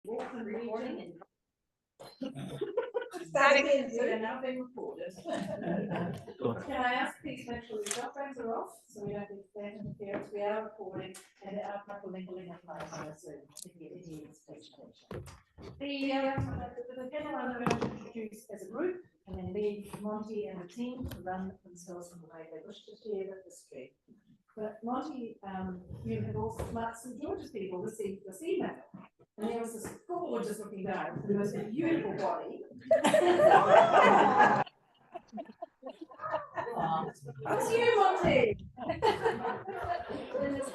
Auckland region. They're now being recorded. Can I ask please make sure your cell phones are off so we don't get that interference? We are recording and our microlinguling applies on us if it is vegetation. The panel I'm going to introduce as a group and then leave Monty and the team to run themselves in the way they wish to share the history. But Monty, you have also met some George's people received this email. And there was this gorgeous looking guy with the most beautiful body. That's you, Monty.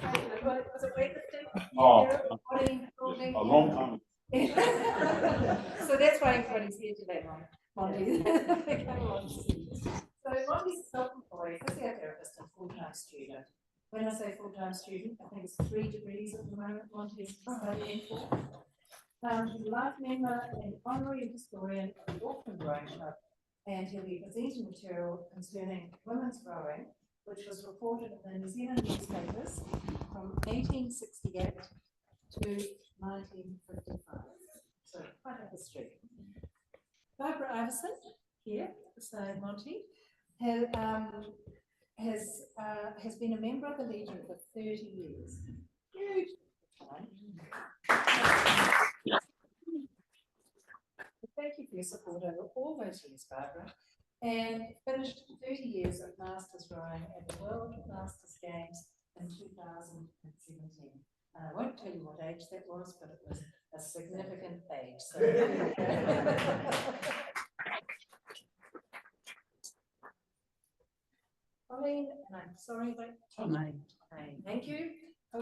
Was it weightlifting? Oh, Body building? a long time. So that's why everybody's here today, Monty. So Monty's a self-employed physiotherapist and full-time student. When I say full-time student, I think it's 3 degrees at the moment Monty is studying for. He's a life member and honorary historian of the Auckland Rowing Club, and he'll be presenting material concerning women's rowing, which was reported in the New Zealand newspapers from 1868 to 1955. So quite a history. Barbara Iverson, here beside Monty, has been a member of the Legion for 30 years. Huge time. Thank you for your support over all those years, Barbara. And finished 30 years of Masters rowing at the World Masters Games in 2017. I won't tell you what age that was, but it was a significant age. So Colleen, and I'm sorry, but Tonei. Thank you.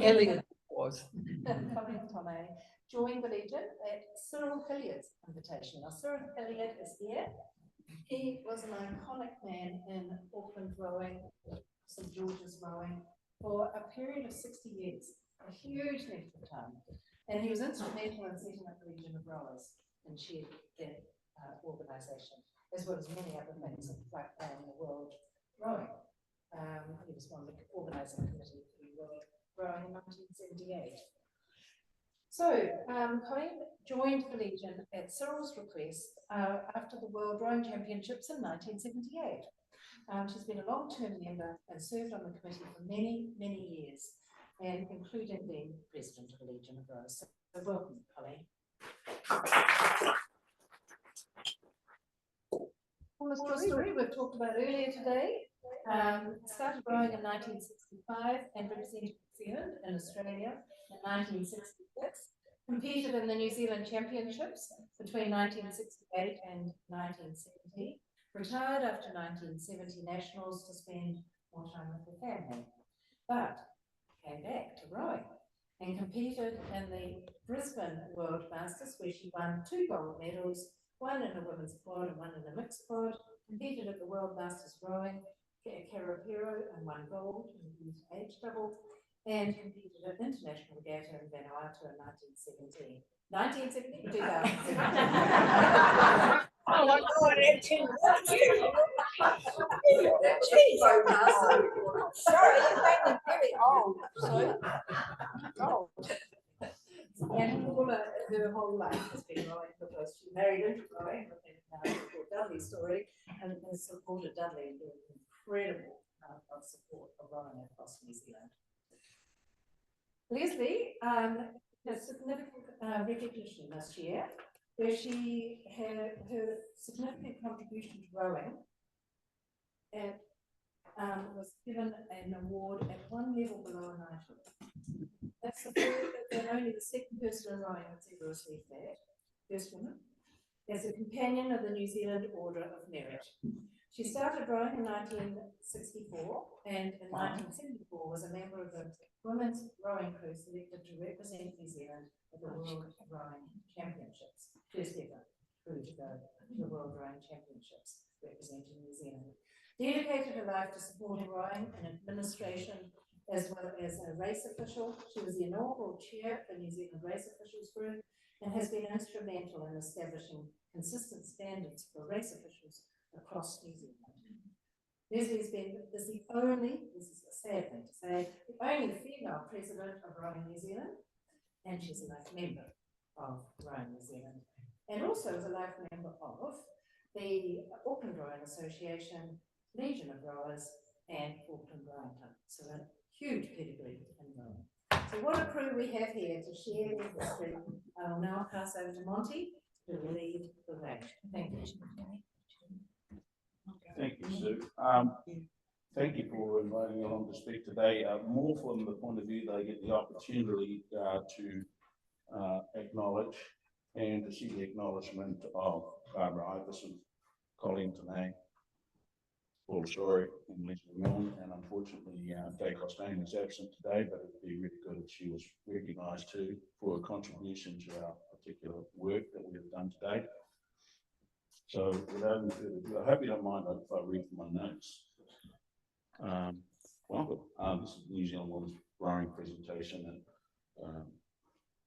Elliot was. Colleen Tonei joined the Legion at Cyril Hilliard's invitation. Now, Cyril Hilliard is here. He was an iconic man in Auckland rowing, St George's rowing, for a period of 60 years, a huge length of time. And he was instrumental in setting up the Legion of Rowers and chaired their organisation, as well as many other things like the world rowing. He was one of the organising committee for the world rowing in 1978. So, Colleen joined the Legion at Cyril's request after the World Rowing Championships in 1978. She's been a long-term member and served on the committee for many, many years, and including being president of the Legion of Rowers. So welcome, Colleen. Paula's Storey we've talked about earlier today. Started rowing in 1965 and represented New Zealand in Australia in 1966. Competed in the New Zealand Championships between 1968 and 1970. Retired after 1970 Nationals to spend more time with her family, but came back to rowing and competed in the Brisbane World Masters, where she won 2 gold medals, one in a women's quad and one in a mixed quad. Competed at the World Masters rowing, Karapiro, and 1 gold in the age double, and competed at International Regatta in Vanuatu in 1917. 1970, 2017. Oh my God, Etienne. Sorry, you made me very old. So old. And Paula, her whole life has been rowing because she married into rowing with Dudley's story and has supported Dudley with incredible of support for rowing across New Zealand. Lesley has significant recognition this year, where she had her significant contribution to rowing and was given an award at 1 level below a knighthood. That's the first, and only the second person in rowing that's ever received that, first woman, as a companion of the New Zealand Order of Merit. She started rowing in 1964 and in 1974 was a member of the Women's Rowing Crew selected to represent New Zealand at the World Rowing Championships. First ever crew to go to the World Rowing Championships representing New Zealand. Dedicated her life to supporting rowing and administration as well as a race official. She was the inaugural chair of the New Zealand Race Officials Group and has been instrumental in establishing consistent standards for race officials across New Zealand. Lesley is the only, this is a sad thing to say, the only female president of Rowing New Zealand, and she's a life member of Rowing New Zealand, and also is a life member of the Auckland Rowing Association, Legion of Rowers, and Auckland Rowing Club. So a huge pedigree in rowing. So what a crew we have here to share their history. I'll now pass over to Monty to lead the way. Thank you. Thank you, Sue. Thank you for inviting me along to speak today. More from the point of view that I get the opportunity to acknowledge and to see the acknowledgement of Barbara Iverson, Colleen Tonei, Paula Storey, and Lesley Milne, and unfortunately Gay Costain is absent today, but it would be really good if she was recognised too for her contribution to our particular work that we have done today. So without any further ado, I hope you don't mind if I read from my notes. Welcome. This is New Zealand Women's Rowing presentation, and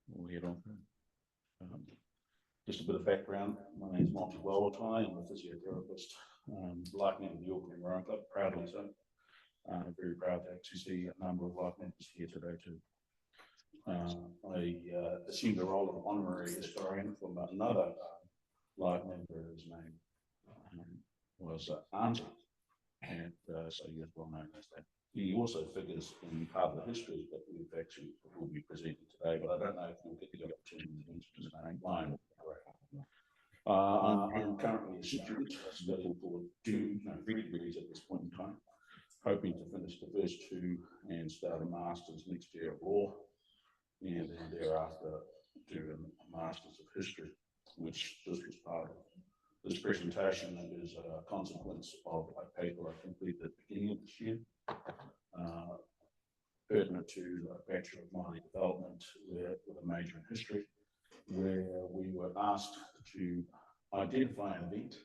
we'll head on. Just a bit of background. My name is Monty Tonei. I'm a physiotherapist, life member of the Auckland Rowing Club, proudly so. Very proud to actually see a number of life members here today too. I assumed the role of honorary historian from another life member, whose name was Auntie, and so he is well known as that. He also figures in part of the history that we've actually will be presenting today, but I don't know if you'll get the opportunity to mention his name. I'm currently a student studying for 3 degrees at this point in time, hoping to finish the first 2 and start a master's next year of law, and then thereafter do a master's of history, which this was part of. This presentation is a consequence of a paper I completed at the beginning of this year, pertinent to the Bachelor of Minor Development with a major in history, where we were asked to identify an event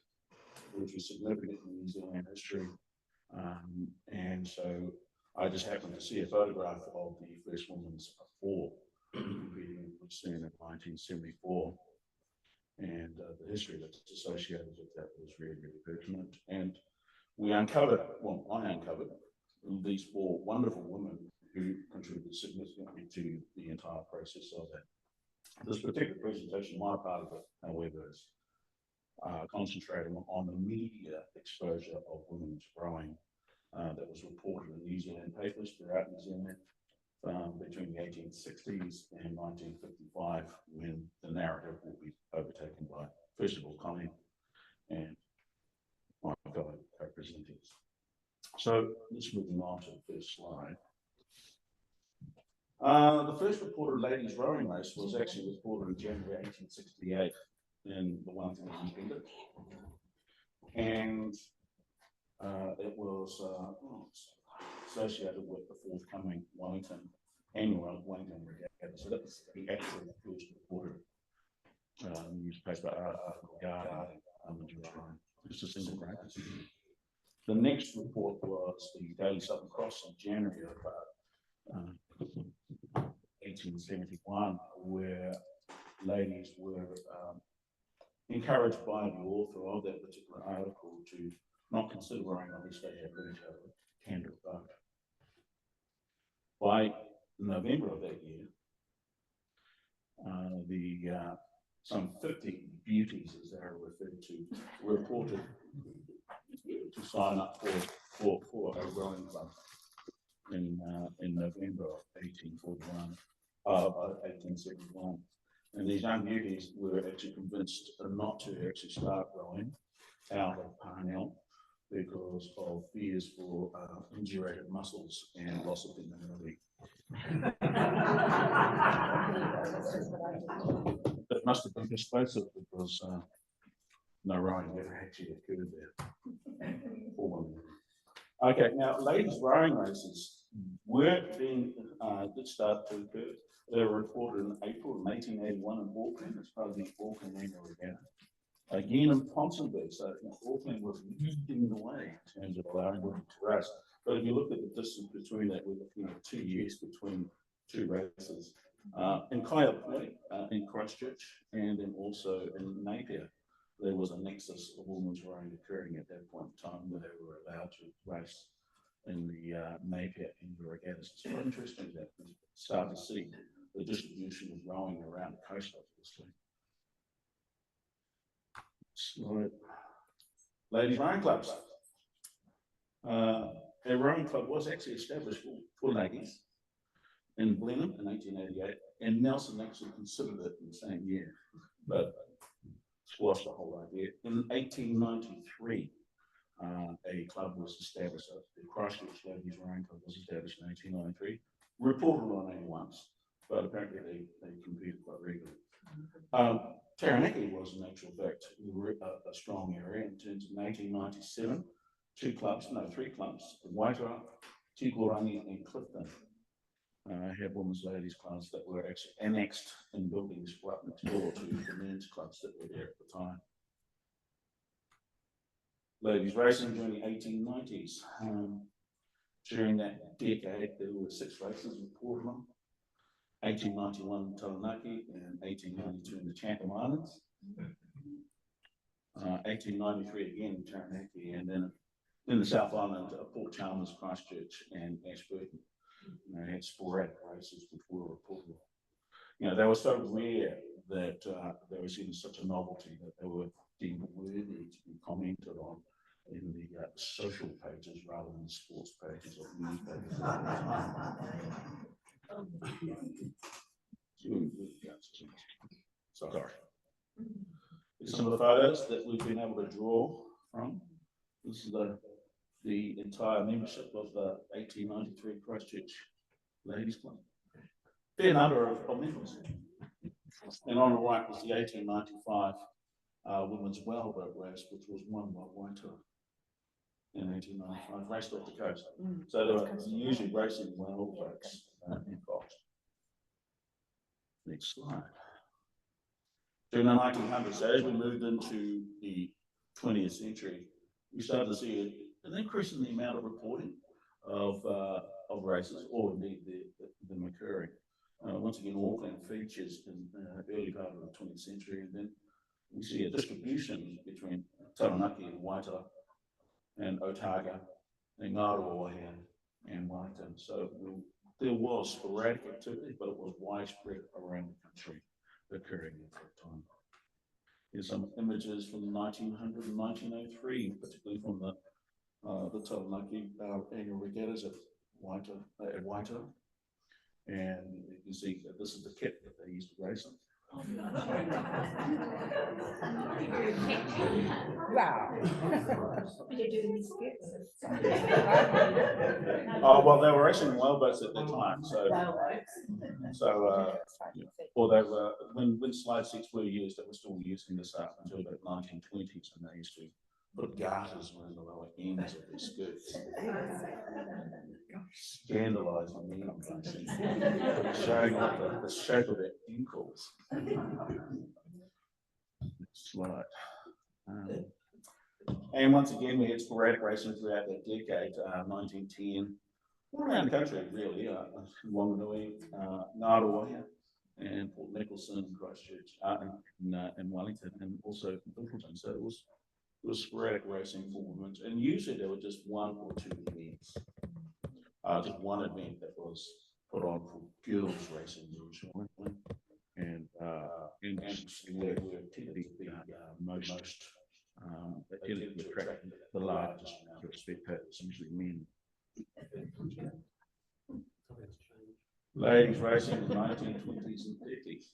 which was significant in New Zealand history. And so I just happened to see a photograph of the first women's fall competing in Milne in 1974. And the history that's associated with that was really, really pertinent. And we uncovered, well, I uncovered these 4 wonderful women who contributed significantly to the entire process of that. This particular presentation, my part of it, however, is concentrating on the media exposure of women's rowing that was reported in New Zealand papers throughout New Zealand between the 1860s and 1955, when the narrative will be overtaken by, first of all, Colleen and my fellow co-presenters. So let's move on to the first slide. The first reported ladies rowing race was actually reported in January 1868 in the One Thing Independent, and it was associated with the forthcoming annual Wellington Regatta. So that was the actual first reported newspaper article, just a single race. The next report was the Daily Southern Cross in January of 1871, where ladies were encouraged by the author of that particular article to not consider rowing unless they had learned how to handle a boat. By November of that year, some 50 beauties, as they are referred to, were reported to sign up for a rowing club in November of 1871. And these young beauties were actually convinced not to actually start rowing out of Parnell because of fears for indurated muscles and loss of femininity. It must have been persuasive because no rowing ever actually occurred there. Okay, now ladies' rowing races did start to occur. They were reported in April of 1881 in Auckland as part of the Auckland Annual Regatta. Again in Ponsonby, so Auckland was leading the way in terms of allowing women to race. But if you look at the distance between that, we're looking at 2 years between 2 races. In Kaya Point, in Christchurch, and then also in Napier, there was a nexus of women's rowing occurring at that point in time where they were allowed to race in the Napier Annual Regattas. It's quite interesting that we start to see the distribution was growing around the coast, obviously. So, ladies rowing clubs. A rowing club was actually established for ladies in Blenheim in 1888, and Nelson actually considered it in the same year, but squashed the whole idea. In 1893, a club was established, the Christchurch Ladies Rowing Club was established in 1893, reported on only once, but apparently they competed quite regularly. Taranaki was, in actual fact, a strong area in terms of 1897. Three clubs, Waitara, Tikorangi and Clifton had women's ladies clubs that were actually annexed in buildings right next door to the men's clubs that were there at the time. Ladies racing during the 1890s. During that decade, there were 6 races in Portland. 1891 in Taranaki and 1892 in the Chatham Islands. 1893 again in Taranaki, and then in the South Island, Port Chalmers, Christchurch and Ashburton. They had sporadic races which were reported. They were so rare that they were seen as such a novelty that they were deemed worthy to be commented on in the social pages rather than the sports pages of newspapers. Sorry. Some of the photos that we've been able to draw from. This is the entire membership of the 1893 Christchurch Ladies Club. Fair number of members. And on the right was the 1895 Women's Wellboat Race, which was won by Waitara in 1895, raced off the coast. So they were usually racing wellboats in Fox. Next slide. During the 1900s, so as we moved into the 20th century, we started to see an increase in the amount of reporting of races, or indeed them occurring. Once again, Auckland features in the early part of the 20th century, and then we see a distribution between Taranaki and Waitara, and Otago, and Ngaroa and Wellington. So there was sporadic activity, but it was widespread around the country occurring at that time. Here's some images from 1900 and 1903, particularly from the Taranaki annual regattas at Waitara. And you can see that this is the kit that they used to race in. Wow. Oh, well, they were racing wellboats at that time, or they were, when slide seats were used, they were still using this up until about 1920s, and they used to put garters around the lower ends of their skirts. Scandalising me, showing off the shape of their ankles. Next slide. And once again, we had sporadic racing throughout that decade, 1910, all around the country, really, Wanganui, Ngaroa, and Port Nicholson, Christchurch, and Wellington, and also Littleton. So it was sporadic racing for women, and usually there were just 1 or 2 events. Just one event that was put on for girls racing usually, and where typically they tended to attract the largest amount of spectators, usually men. Ladies racing in the 1920s and 30s,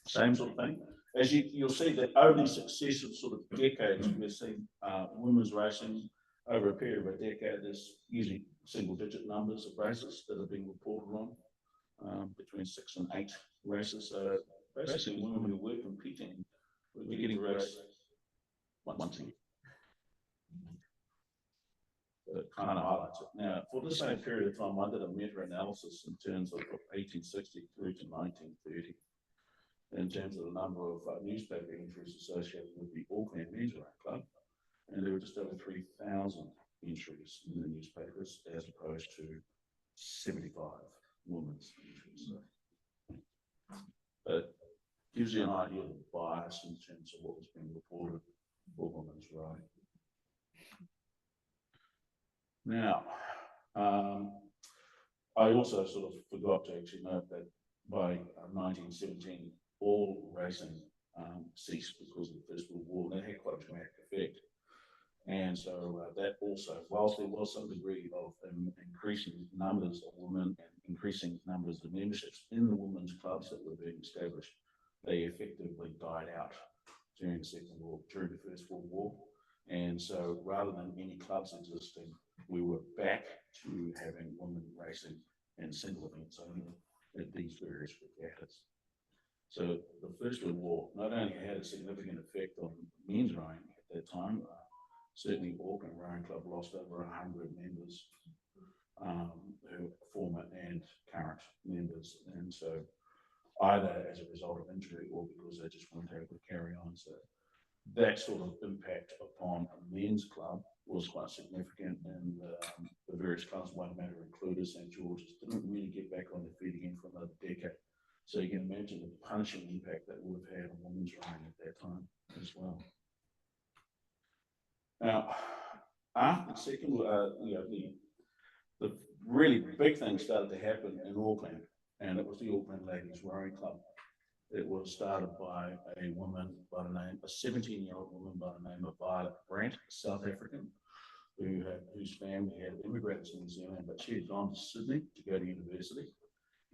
same sort of thing. As you'll see that over the successive sort of decades, we've seen women's racing over a period of a decade. There's usually single-digit numbers of races that are being reported on, between 6 and 8 races. So basically, women who were competing were getting raced once a year. So it kind of highlights it. Now, for the same period of time, I did a meta-analysis in terms of 1860 through to 1930, in terms of the number of newspaper entries associated with the Auckland Men's Rowing Club, and there were just over 3,000 entries in the newspapers, as opposed to 75 women's entries. But gives you an idea of the bias in terms of what was being reported for women's rowing. Now, I also sort of forgot to actually note that by 1917, all racing ceased because of the First World War, and that had quite a dramatic effect. And so that also, whilst there was some degree of increasing numbers of women and increasing numbers of memberships in the women's clubs that were being established, they effectively died out during the First World War. And so rather than any clubs existing, we were back to having women racing and single events only at these various regattas. So the First World War not only had a significant effect on men's rowing at that time, certainly Auckland Rowing Club lost over 100 members, who were former and current members, and so either as a result of injury or because they just weren't able to carry on. So that sort of impact upon a men's club was quite significant, and the various clubs, one matter included St George's, didn't really get back on their feet again for another decade. So you can imagine the punishing impact that would have had on women's rowing at that time as well. Now, after the second, the really big thing started to happen in Auckland, and it was the Auckland Ladies Rowing Club. It was started by a woman by the name, a 17-year-old woman by the name of Violet Brandt, South African, whose family had immigrated to New Zealand, but she had gone to Sydney to go to university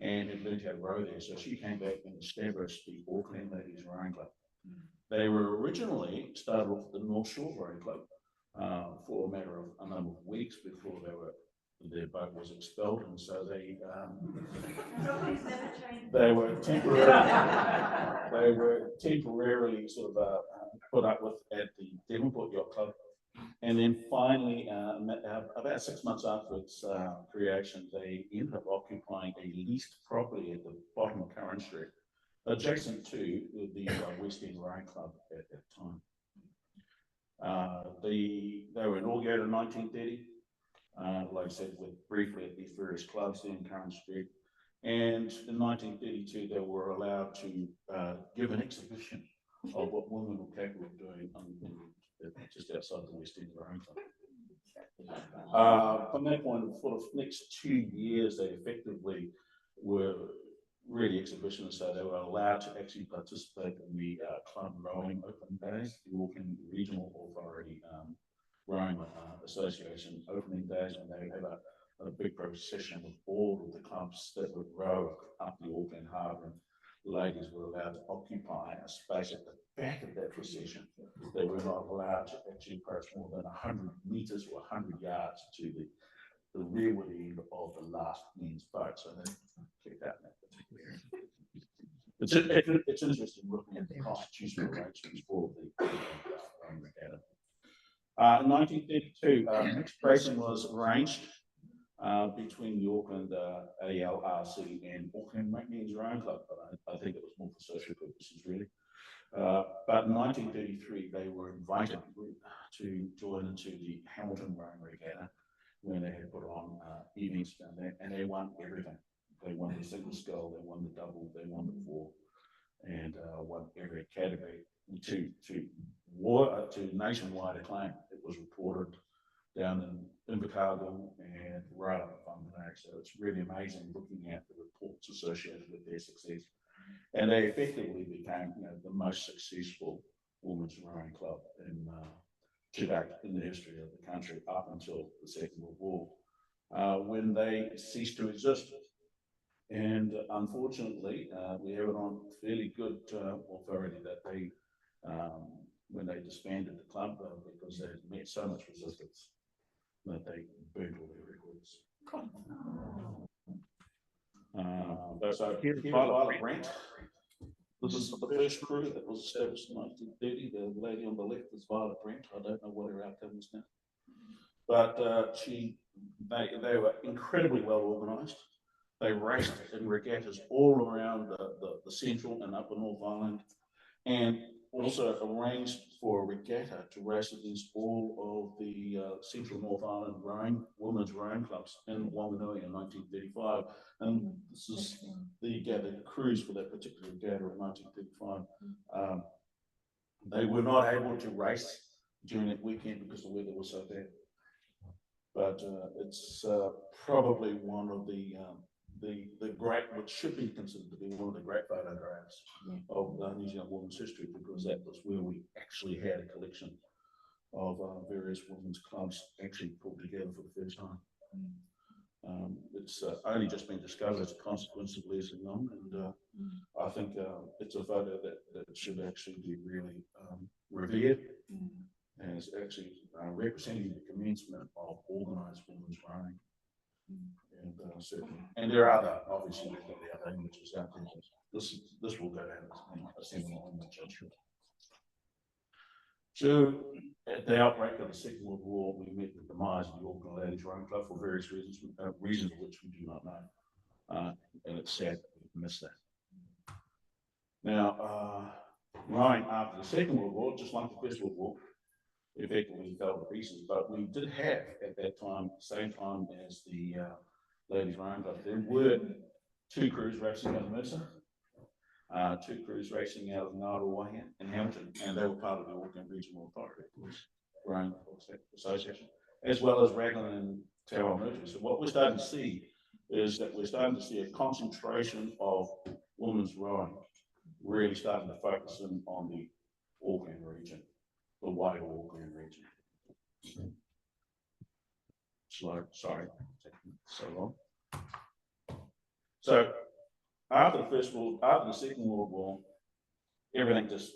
and had learned how to row there. So she came back and established the Auckland Ladies Rowing Club. They were originally started off at the North Shore Rowing Club for a matter of a number of weeks before their boat was expelled, and so they were temporarily sort of put up with at the Devonport Yacht Club, and then finally, about 6 months after its creation, they ended up occupying a leased property at the bottom of Curran Street, adjacent to the West End Rowing Club at that time. They were inaugurated in 1930. Like I said, briefly at these various clubs there in Curran Street. And in 1932, they were allowed to give an exhibition of what women were capable of doing just outside the West End Rowing Club. From that point, for the next 2 years, they effectively were really exhibitionists, so they were allowed to actually participate in the club rowing open days, the Auckland Regional Authority Rowing Association opening days, and they had a big procession with all of the clubs that would row up the Auckland Harbour, and ladies were allowed to occupy a space at the back of that procession. They were not allowed to actually approach more than 100 metres or 100 yards to the rearward end of the last men's boat, so they kept out in that particular area. It's interesting looking at the constitutional arrangements for the regatta. In 1932, mixed racing was arranged between the Auckland ALRC and Auckland Men's Rowing Club, but I think it was more for social purposes, really. But in 1933, they were invited to join into the Hamilton Rowing Regatta, when they had put on evenings down there, and they won everything. They won the single scull, they won the double, they won the four, and won every category to nationwide acclaim. It was reported down in Invercargill and right up at Whanganui. So it's really amazing looking at the reports associated with their success. And they effectively became, the most successful women's rowing club to date in the history of the country up until the Second World War, when they ceased to exist. And unfortunately, we have it on fairly good authority that they, when they disbanded the club, because they had met so much resistance, that they burned all their records. So here's Violet Brandt. This is the first crew that was established in 1930. The lady on the left is Violet Brandt. I don't know what her outcome is now. But they were incredibly well organised. They raced in regattas all around the central and upper North Island, and also arranged for a regatta to race against all of the central North Island women's rowing clubs in Whanganui in 1935. And this is the cruise for that particular regatta in 1935. They were not able to race during that weekend because the weather was so bad. But it's probably one of the the great, which should be considered to be one of the great photographs of New Zealand women's history, because that was where we actually had a collection of various women's clubs actually pulled together for the first time. It's only just been discovered as a consequence of Lesley Milne, and I think it's a photo that should actually be really revered as actually representing the commencement of organised women's rowing. And certainly, and there are other, obviously, there are other images out there. This will go down as a seminal image, I'm sure. So, at the outbreak of the Second World War, we met the demise of the Auckland Ladies Rowing Club for various reasons, reasons which we do not know. And it's sad that we've missed that. Now, rowing after the Second World War, just like the First World War, effectively fell to pieces, but we did have at that time, same time as the Ladies Rowing Club, there were 2 crews racing out of Mercer, 2 crews racing out of Ngāroa and Hamilton, and they were part of the Auckland Regional Authority Rowing Association, as well as Raglan and Te Awamutu. So what we're starting to see is that we're starting to see a concentration of women's rowing really starting to focus in on the Auckland region, the wider Auckland region. Sorry, so long. So after the Second World War, everything just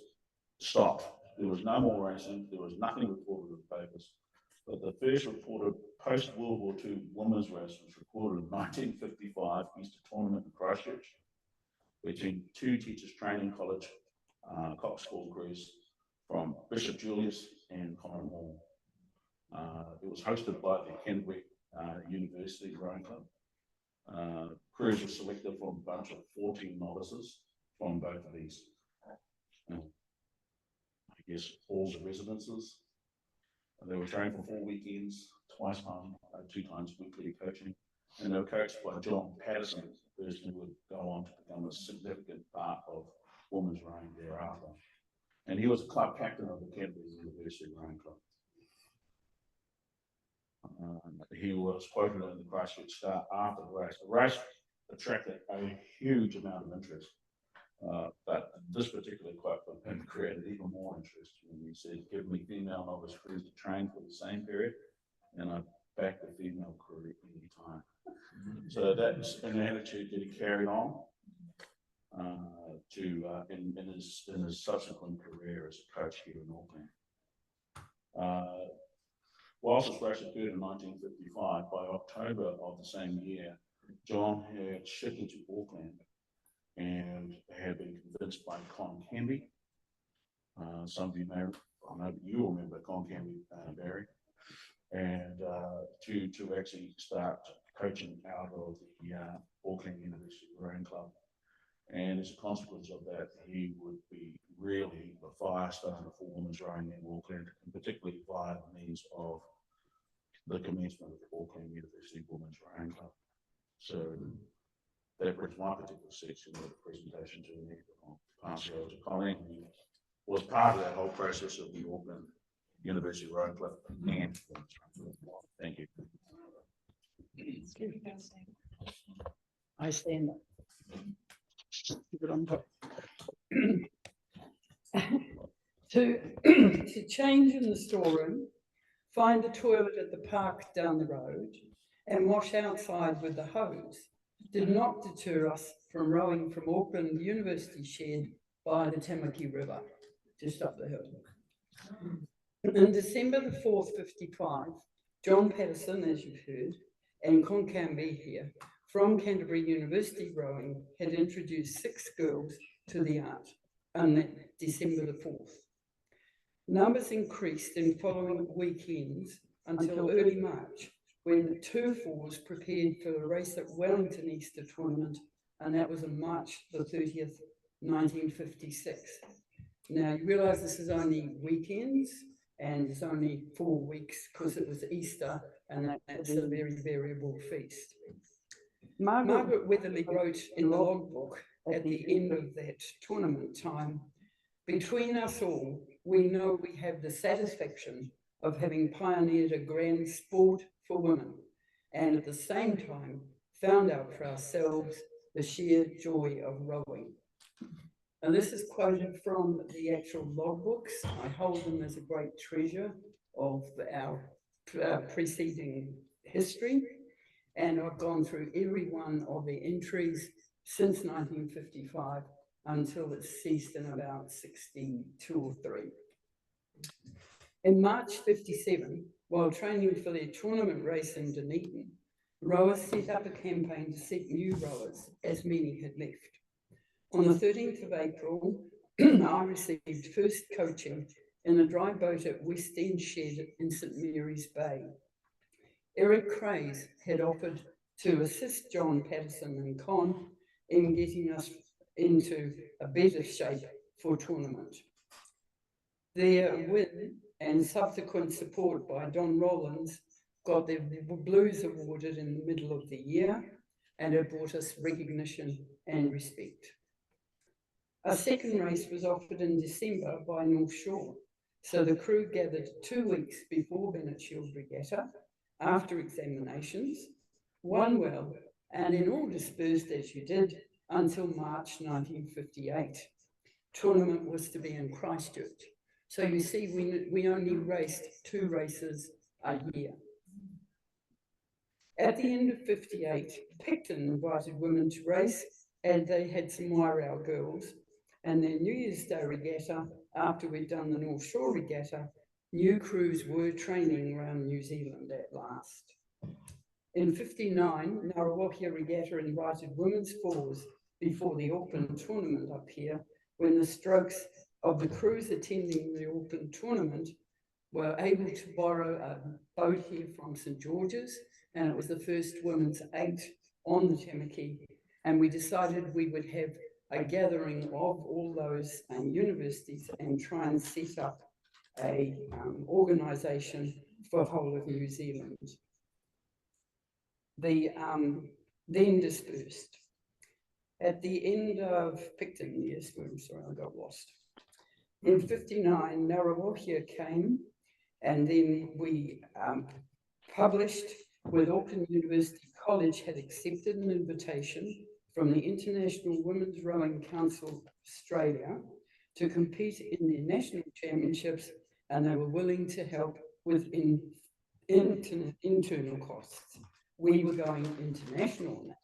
stopped. There was no more racing. There was nothing reported in the papers. But the first reported post-World War II women's race was recorded in 1955 Easter tournament in Christchurch between 2 teachers training college Cox School crews from Bishop Julius and Common Hall. It was hosted by the Canterbury University Rowing Club. Crews were selected from a bunch of 14 novices from both of these, I guess, halls of residences. They were trained for 4 weekends, 2 times weekly coaching, and they were coached by John Patterson, the person who would go on to become a significant part of women's rowing thereafter. And he was a club captain of the Canterbury University Rowing Club. He was quoted in the Christchurch Star after the race. The race attracted a huge amount of interest, but this particular quote from him created even more interest when he said, "Give me female novice crews to train for the same period, and I back the female crew any time." So that's an attitude that he carried on in his subsequent career as a coach here in Auckland. Whilst this race occurred in 1955, by October of the same year, John had shifted to Auckland and had been convinced by Con Canby. Some of you may, I know you remember Con Canby, Barry, and to actually start coaching out of the Auckland University Rowing Club. And as a consequence of that, he would be really the fire starter for women's rowing in Auckland, and particularly via the means of the commencement of the Auckland University Women's Rowing Club. So that brings my particular section of the presentation to an end. I'll pass it over to Colleen, who was part of that whole process of the Auckland University Rowing Club. And thank you. I stand up. To change in the storeroom, find a toilet at the park down the road, and wash outside with the hose did not deter us from rowing from Auckland University shed by the Tamaki River, just up the hill. In December the 4th, 55, John Patterson, as you've heard, and Con Canby here, from Canterbury University Rowing, had introduced 6 girls to the art on that December the 4th. Numbers increased in following weekends until early March, when the 2 fours prepared for the race at Wellington Easter Tournament, and that was on March the 30th, 1956. Now, you realise this is only weekends, and it's only 4 weeks because it was Easter, and that's a very variable feast. Margaret Weatherly wrote in the logbook at the end of that tournament time, "Between us all, we know we have the satisfaction of having pioneered a grand sport for women, and at the same time found out for ourselves the sheer joy of rowing. And this is quoted from the actual logbooks. I hold them as a great treasure of our preceding history. And I've gone through every one of the entries since 1955 until it ceased in about 62 or 3. In March 57, while training for their tournament race in Dunedin, rowers set up a campaign to seek new rowers, as many had left. On the 13th of April, I received first coaching in a dry boat at West End Shed in St Mary's Bay. Eric Craze had offered to assist John Patterson and Con in getting us into a better shape for tournament. Their win and subsequent support by Don Rollins got the Blues awarded in the middle of the year, and it brought us recognition and respect. A second race was offered in December by North Shore, so the crew gathered 2 weeks before Bennett Shield Regatta after examinations, won well, and then all dispersed as you did until March 1958. Tournament was to be in Christchurch. So you see, we only raced 2 races a year. At the end of 58, Picton invited women to race, and they had some Wairau girls. And their New Year's Day regatta, after we'd done the North Shore Regatta, new crews were training around New Zealand at last. In 59, Ngaruawahia Regatta invited women's fours before the Auckland tournament up here, when the strokes of the crews attending the Auckland tournament were able to borrow a boat here from St George's, and it was the first women's 8 on the Tamaki, and we decided we would have a gathering of all those universities and try and set up a organisation for the whole of New Zealand. The then dispersed. At the end of Picton, yes, I'm sorry, I got lost. In 59, Ngaruawahia came, and then we published with Auckland University College had accepted an invitation from the International Women's Rowing Council Australia to compete in their national championships, and they were willing to help with internal costs. We were going international now.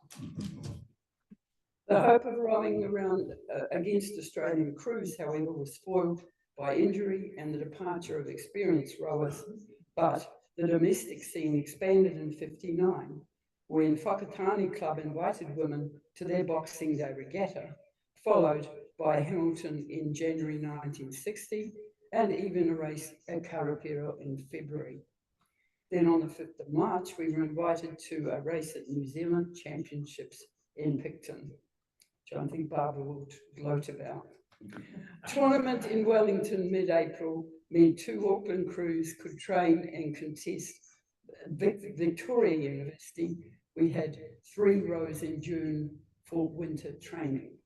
The hope of rowing around against Australian crews, however, was spoiled by injury and the departure of experienced rowers, but the domestic scene expanded in 59, when Whakatane Club invited women to their Boxing Day regatta, followed by Hamilton in January 1960, and even a race at Karapiro in February. Then on the 5th of March, we were invited to a race at New Zealand Championships in Picton, which I think Barbara will gloat about. Tournament in Wellington mid-April meant 2 Auckland crews could train and contest. Victoria University, we had 3 rows in June for winter training.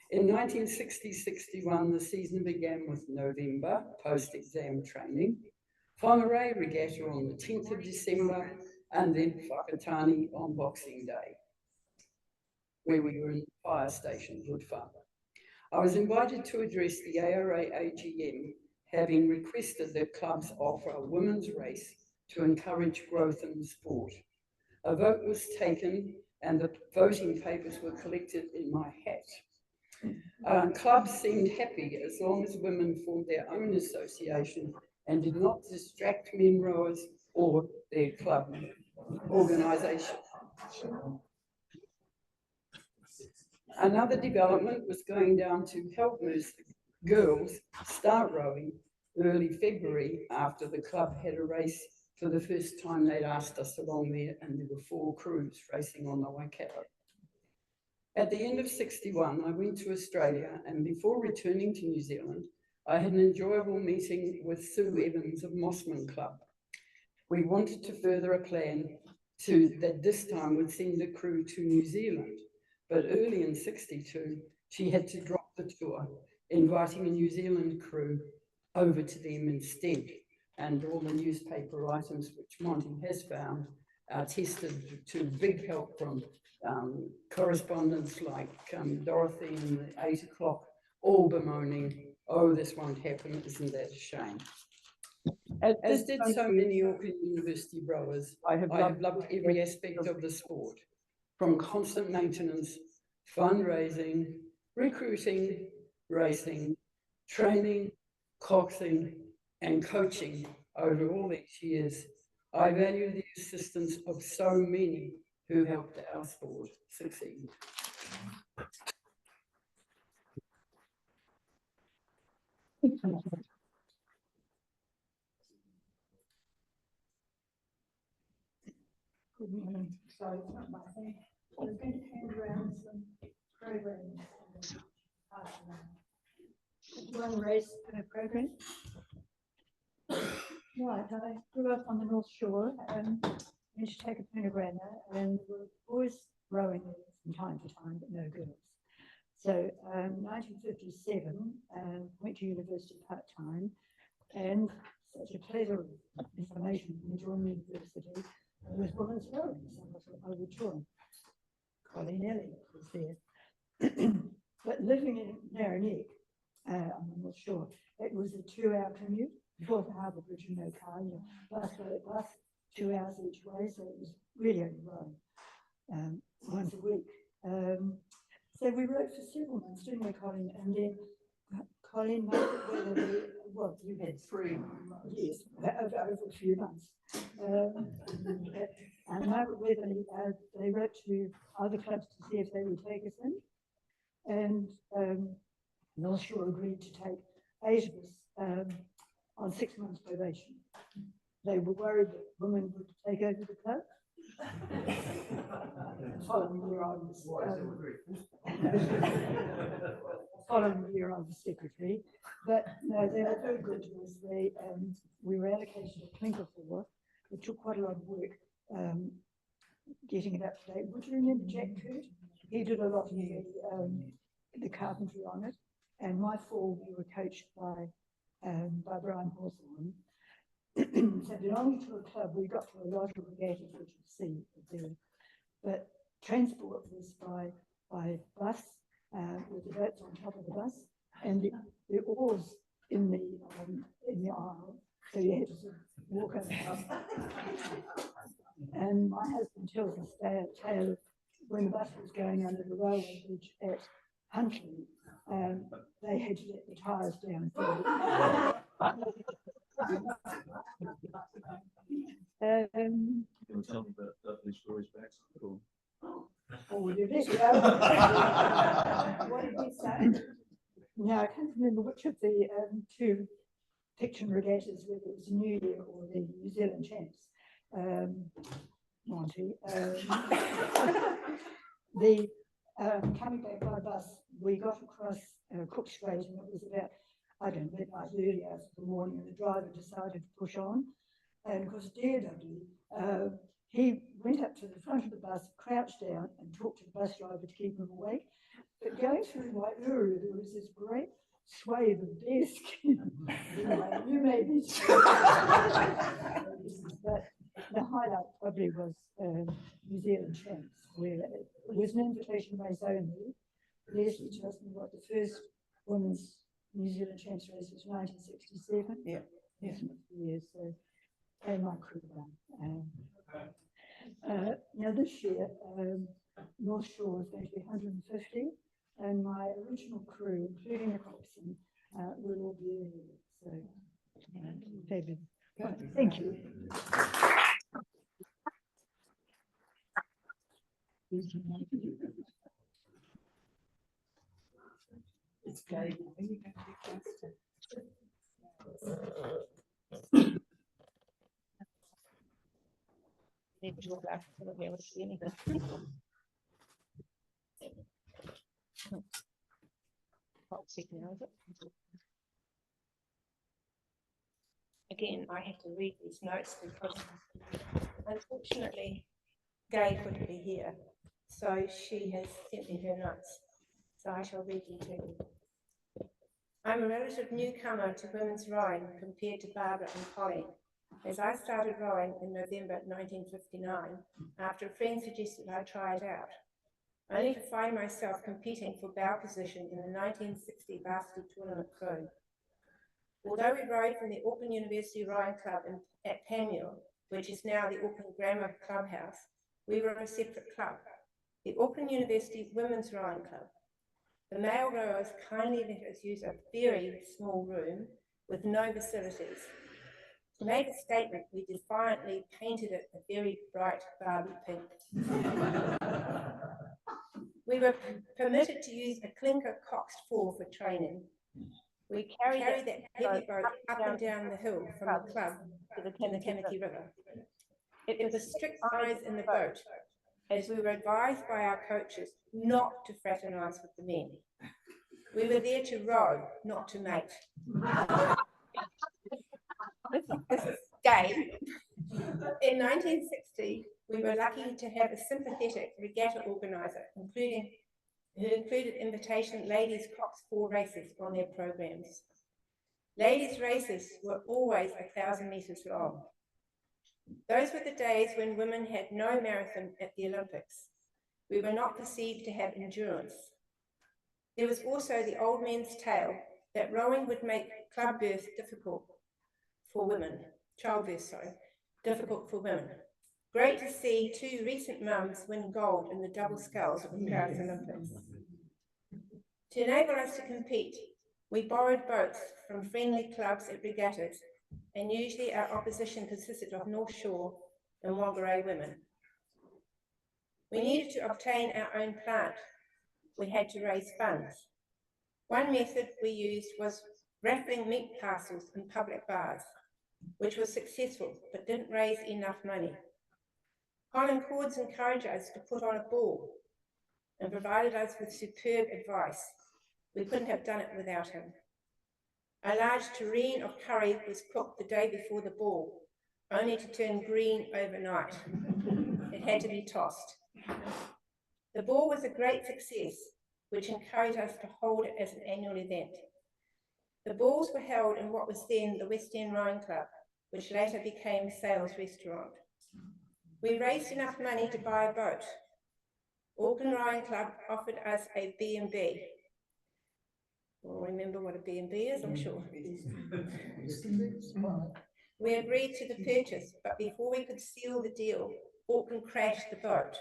In 1960-61, the season began with November, post-exam training, Whangarei Regatta on the 10th of December, and then Whakatane on Boxing Day, where we were in the fire station, good fun. I was invited to address the ARA AGM, having requested that clubs offer a women's race to encourage growth in the sport. A vote was taken and the voting papers were collected in my hat. Clubs seemed happy as long as women formed their own association and did not distract men rowers or their club organisation. Another development was going down to help those girls start rowing early February after the club had a race for the first time. They'd asked us along there, and there were 4 crews racing on the Waikato. At the end of 61, I went to Australia, and before returning to New Zealand, I had an enjoyable meeting with Sue Evans of Mossman Club. We wanted to further a plan that this time would send a crew to New Zealand, but early in 62, she had to drop the tour, inviting a New Zealand crew over to them instead. And all the newspaper items which Monty has found attested to big help from correspondents like Dorothy in the 8 o'clock, all bemoaning, oh, this won't happen, isn't that a shame? As did so many Auckland University rowers, I have loved every aspect of the sport, from constant maintenance, fundraising, recruiting, racing, training, coxing, and coaching over all these years. I value the assistance of so many who helped our sport succeed. Good morning. Sorry, it's not my thing. I was going to hand around some programs. One race program. Right, I grew up on the North Shore and used to take a pentagram and there were boys rowing there from time to time, but no girls. So 1957, went to university part-time, and such a pleasure of information when you join university was women's rowing, so I thought I would join. Colleen Tonei was there. But living in Narrowneck, I'm not sure, it was a 2-hour commute before the Harbour Bridge and no car, bus, 2 hours each way, so it was really only rowing once a week. So we rowed for several months, didn't we, Colleen? And then Colleen, well, you had 3 months. Yes, over a few months. And Margaret Weatherly, they wrote to other clubs to see if they would take us in. And North Shore agreed to take 8 of us on 6 months probation. They were worried that women would take over the club. Following year I was secretary, but no, they were very good to us. We were allocated a clinker floor. It took quite a lot of work getting it up to date. Would you remember Jack Curt? He did a lot of the carpentry on it. And my fall, we were coached by Brian Hawthorne. So belonging to a club, we got to a lot of regattas, which you see there. But transport was by bus, with the boats on top of the bus, and the oars in the aisle. So you had to sort of walk over. And my husband tells us that when the bus was going under the railway bridge at Huntley, they had to let the tyres down. Can you tell me about these stories back? What did we say? No, I can't remember which of the 2 fiction regattas, whether it was the New Year or the New Zealand Champs. Monty. Coming back by bus, we got across Cook Strait, and it was about, I don't know, midnight, early hours of the morning, and the driver decided to push on. And of course, daredevil, he went up to the front of the bus, crouched down, and talked to the bus driver to keep him awake. But going through my area, there was this great swathe of bear skin. You may be but the highlight probably was New Zealand Champs, where it was an invitation race only. Lesley tells me what the first women's New Zealand Champs race was 1967. Yeah. Years, so, and my crew won. Now this year, North Shore is going to be 150, and my original crew, including the coxswain, will all be there. So, fabulous. Right, thank you. It's Gay. Need to go back to the real skinny. Again, I have to read these notes because unfortunately Gay couldn't be here, so she has sent me her notes. So I shall read them to you. I'm a relative newcomer to women's rowing compared to Barbara and Polly. as I started rowing in November 1959 after a friend suggested I try it out, only to find myself competing for bow position in the 1960 varsity tournament crew. Although we rowed from the Auckland University Rowing Club at Panmure, which is now the Auckland Grammar Clubhouse, we were a separate club, the Auckland University Women's Rowing Club. The male rowers kindly let us use a very small room with no facilities. To make a statement, we defiantly painted it a very bright Barbie pink. We were permitted to use a clinker coxed fore for training. We carried that heavy boat up and down the hill from the club to the Tamakaki River. It was a strict eyes in the boat, as we were advised by our coaches not to fraternise with the men. We were there to row, not to mate. This is gay. In 1960, we were lucky to have a sympathetic regatta organiser, who included invitation ladies' cox fore races on their programs. Ladies' races were always 1,000 metres long. Those were the days when women had no marathon at the Olympics. We were not perceived to have endurance. There was also the old men's tale that rowing would make childbirth difficult for women. Great to see two recent mums win gold in the double sculls at the Paris Olympics. To enable us to compete, we borrowed boats from friendly clubs at regattas, and usually our opposition consisted of North Shore and Whangarei women. We needed to obtain our own plant. We had to raise funds. One method we used was raffling meat parcels in public bars, which was successful but didn't raise enough money. Colin Cords encouraged us to put on a ball and provided us with superb advice. We couldn't have done it without him. A large tureen of curry was cooked the day before the ball, only to turn green overnight. It had to be tossed. The ball was a great success, which encouraged us to hold it as an annual event. The balls were held in what was then the West End Rowing Club, which later became Sales Restaurant. We raised enough money to buy a boat. Auckland Rowing Club offered us a B&B. You'll remember what a B&B is, I'm sure. We agreed to the purchase, but before we could seal the deal, Auckland crashed the boat.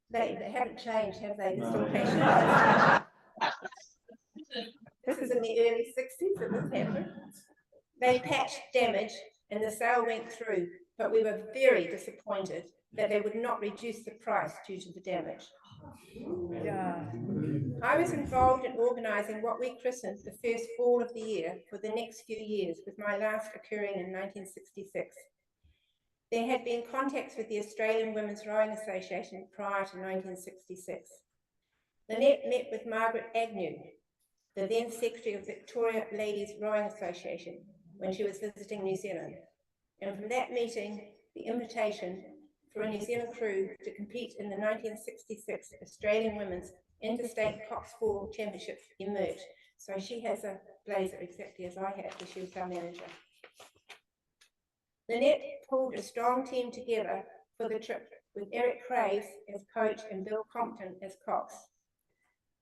They haven't changed, have they? They're still crashing. This is in the early 60s that this happened. They patched damage and the sale went through, but we were very disappointed that they would not reduce the price due to the damage. Yeah. I was involved in organising what we christened the first ball of the year for the next few years, with my last occurring in 1966. There had been contacts with the Australian Women's Rowing Association prior to 1966. Lynette met with Margaret Agnew, the then Secretary of Victoria Ladies Rowing Association, when she was visiting New Zealand. And from that meeting, the invitation for a New Zealand crew to compete in the 1966 Australian Women's Interstate Cox Fore Championship emerged. So she has a blazer exactly as I had, because she was our manager. Lynette pulled a strong team together for the trip, with Eric Craves as coach and Bill Compton as cox.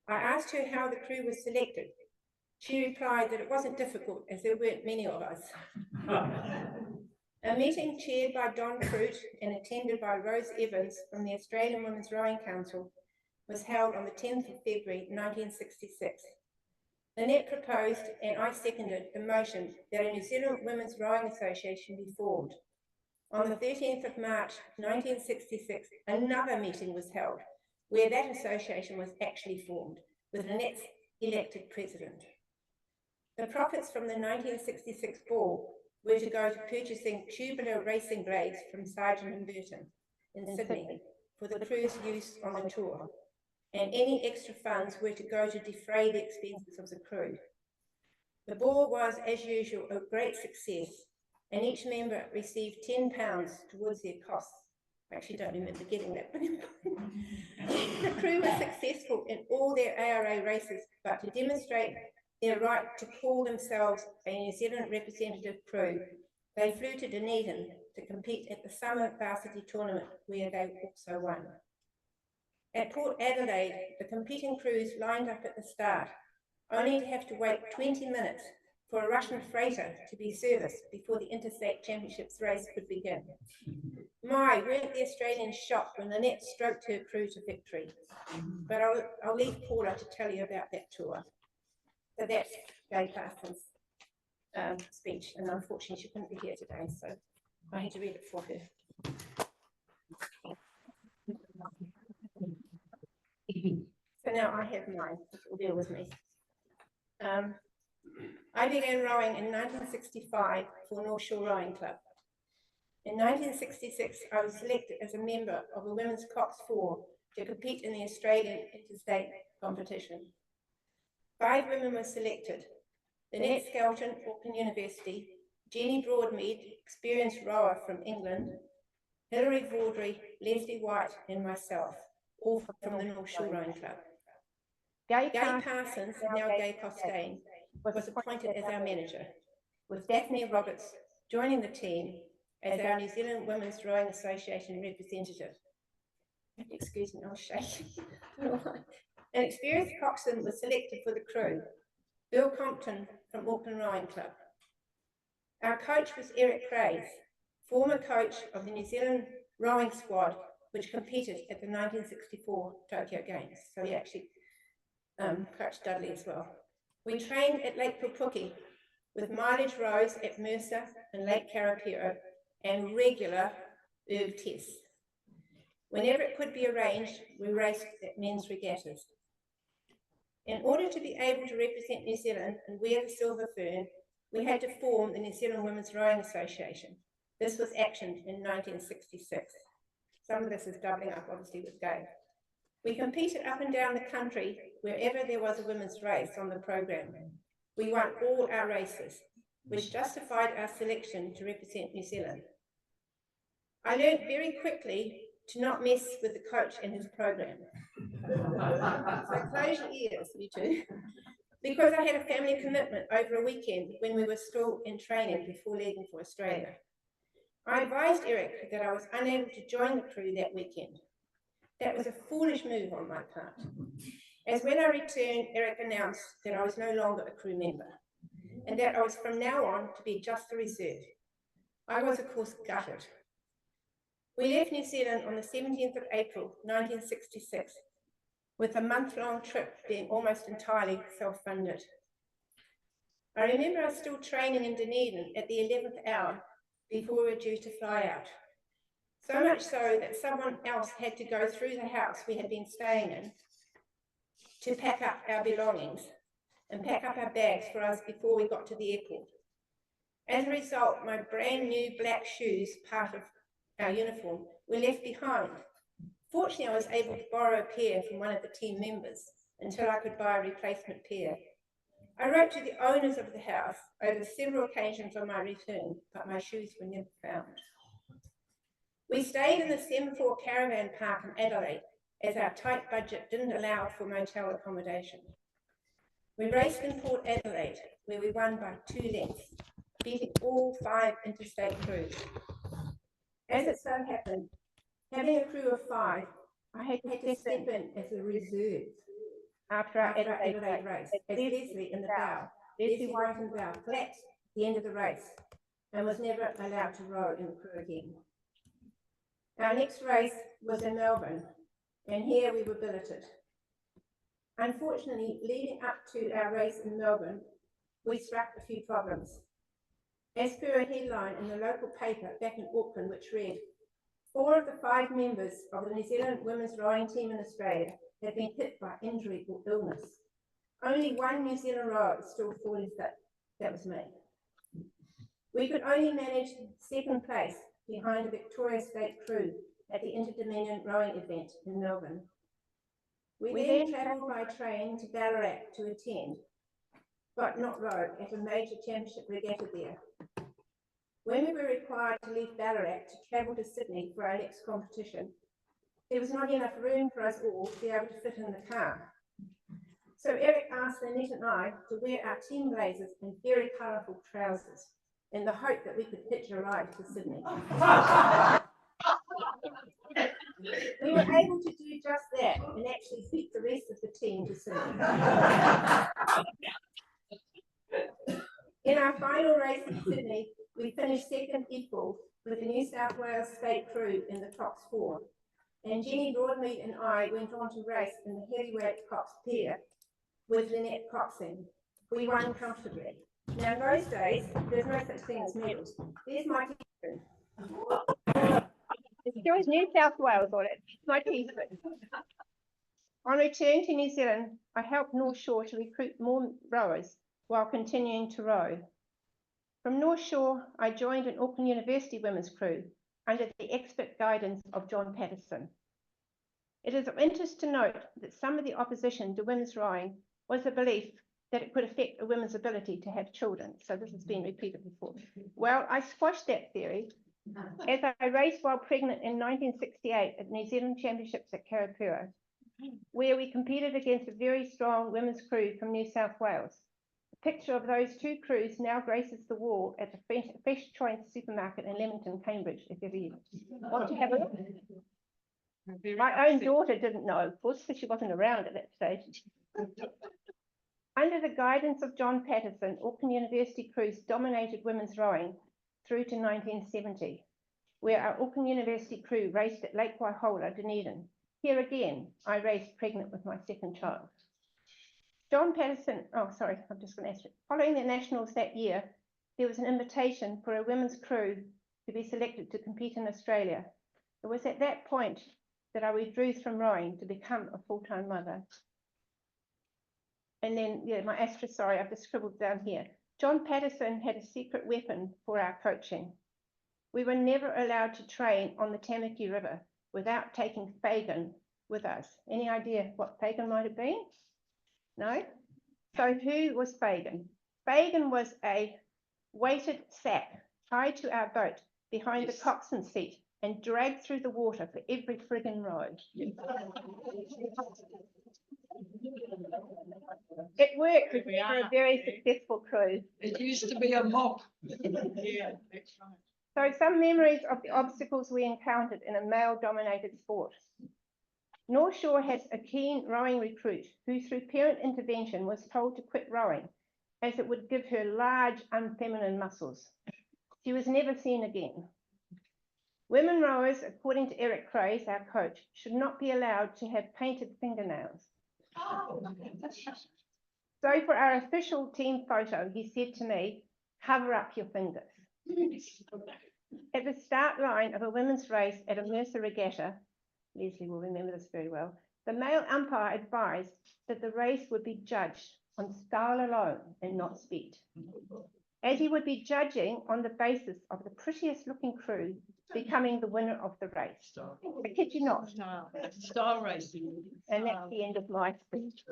I asked her how the crew was selected. She replied that it wasn't difficult, as there weren't many of us. A meeting chaired by Don Crute and attended by Rose Evans from the Australian Women's Rowing Council was held on the 10th of February 1966. Lynette proposed, and I seconded, the motion that a New Zealand Women's Rowing Association be formed. On the 13th of March 1966, another meeting was held, where that association was actually formed, with Lynette elected president. The profits from the 1966 ball were to go to purchasing tubular racing blades from Sargent and Burton in Sydney for the crew's use on the tour, and any extra funds were to go to defray the expenses of the crew. The ball was, as usual, a great success, and each member received £10 towards their costs. I actually don't remember getting that. The crew was successful in all their ARA races, but to demonstrate their right to call themselves a New Zealand representative crew, they flew to Dunedin to compete at the summer varsity tournament where they also won. At Port Adelaide, the competing crews lined up at the start, only to have to wait 20 minutes for a Russian freighter to be serviced before the Interstate Championships race could begin. My, weren't the Australians shocked when Lynette stroked her crew to victory. But I'll leave Paula to tell you about that tour. So that's Gay Costain's speech, and unfortunately she couldn't be here today, so I had to read it for her. So now I have mine, which will deal with me. I began rowing in 1965 for North Shore Rowing Club. In 1966, I was selected as a member of a women's Cox 4 to compete in the Australian interstate competition. 5 women were selected: Lynette Skelton, Auckland University; Jenny Broadmead, experienced rower from England; Hilary Vaudrey, Lesley White, and myself, all from the North Shore Rowing Club. Gay Parsons, now Gay Costain, was appointed as our manager, with Daphne Roberts joining the team as our New Zealand Women's Rowing Association representative. Excuse me, I was shaking. An experienced coxswain was selected for the crew, Bill Compton from Auckland Rowing Club. Our coach was Eric Craze, former coach of the New Zealand rowing squad, which competed at the 1964 Tokyo Games. So he actually coached Dudley as well. We trained at Lake Pupuki with mileage rows at Mercer and Lake Karapiro and regular erg tests. Whenever it could be arranged, we raced at men's regattas. In order to be able to represent New Zealand and wear the silver fern, we had to form the New Zealand Women's Rowing Association. This was actioned in 1966. Some of this is doubling up, obviously, with Gay. We competed up and down the country wherever there was a women's race on the program. We won all our races, which justified our selection to represent New Zealand. I learned very quickly to not mess with the coach and his program. So close your ears, you two. Because I had a family commitment over a weekend when we were still in training before leaving for Australia. I advised Eric that I was unable to join the crew that weekend. That was a foolish move on my part, as when I returned, Eric announced that I was no longer a crew member and that I was from now on to be just the reserve. I was, of course, gutted. We left New Zealand on the 17th of April, 1966, with a month-long trip being almost entirely self-funded. I remember I was still training in Dunedin at the 11th hour before we were due to fly out. So much so that someone else had to go through the house we had been staying in to pack up our belongings and pack up our bags for us before we got to the airport. As a result, my brand new black shoes, part of our uniform, were left behind. Fortunately, I was able to borrow a pair from one of the team members until I could buy a replacement pair. I wrote to the owners of the house over several occasions on my return, but my shoes were never found. We stayed in the Semaphore Caravan Park in Adelaide, as our tight budget didn't allow for motel accommodation. We raced in Port Adelaide, where we won by 2 lengths, beating all 5 interstate crews. As it so happened, having a crew of 5, I had to step in as a reserve after our Adelaide race, as Lesley in the bow, Lesley White in the bow, collapsed at the end of the race and was never allowed to row in the crew again. Our next race was in Melbourne, and here we were billeted. Unfortunately, leading up to our race in Melbourne, we struck a few problems. As per a headline in the local paper back in Auckland, which read, 4 of the 5 members of the New Zealand women's rowing team in Australia have been hit by injury or illness. Only 1 New Zealand rower is still fully fit. That was me. We could only manage 2nd place behind a Victoria State crew at the Inter-Dominion rowing event in Melbourne. We then travelled by train to Ballarat to attend, but not row at a major championship regatta there. When we were required to leave Ballarat to travel to Sydney for our next competition, there was not enough room for us all to be able to fit in the car. So Eric asked Lynette and I to wear our team blazers and very colourful trousers in the hope that we could hitch a ride to Sydney. We were able to do just that and actually beat the rest of the team to Sydney. In our final race in Sydney, we finished second equal with the New South Wales State crew in the tops 4. And Jenny Broadmead and I went on to race in the heavyweight cops pair with Gay Costain. We won comfortably. Now in those days, there's no such thing as medals. There's my teaspoon. It shows New South Wales on it. It's my teaspoon. On return to New Zealand, I helped North Shore to recruit more rowers while continuing to row. From North Shore, I joined an Auckland University women's crew under the expert guidance of John Patterson. It is of interest to note that some of the opposition to women's rowing was the belief that it could affect a woman's ability to have children. So this has been repeated before. Well, I squashed that theory as I raced while pregnant in 1968 at New Zealand Championships at Karapura, where we competed against a very strong women's crew from New South Wales. A picture of those two crews now graces the wall at the Fresh Choice supermarket in Leamington, Cambridge, if ever you want to have a look. My own daughter didn't know, of course, because she wasn't around at that stage. Under the guidance of John Patterson, Auckland University crews dominated women's rowing through to 1970, where our Auckland University crew raced at Lake Waihola, Dunedin. Here again, I raced pregnant with my second child. John Patterson, I'm just going to ask you. Following the Nationals that year, there was an invitation for a women's crew to be selected to compete in Australia. It was at that point that I withdrew from rowing to become a full-time mother. And then, yeah, my asterisk, sorry, I've just scribbled down here. John Patterson had a secret weapon for our coaching. We were never allowed to train on the Tamaki River without taking Fagin with us. Any idea what Fagin might have been? No? So who was Fagin? Fagin was a weighted sack tied to our boat behind the coxswain seat and dragged through the water for every friggin' row. It worked for a very successful cruise. It used to be a mop. Yeah, that's right. So some memories of the obstacles we encountered in a male-dominated sport. North Shore had a keen rowing recruit who, through parent intervention, was told to quit rowing as it would give her large, unfeminine muscles. She was never seen again. Women rowers, according to Eric Craze, our coach, should not be allowed to have painted fingernails. So for our official team photo, he said to me, cover up your fingers. At the start line of a women's race at a Mercer regatta, Lesley will remember this very well, the male umpire advised that the race would be judged on style alone and not speed, as he would be judging on the basis of the prettiest looking crew becoming the winner of the race. I kid you not. Style racing. And that's the end of my speech.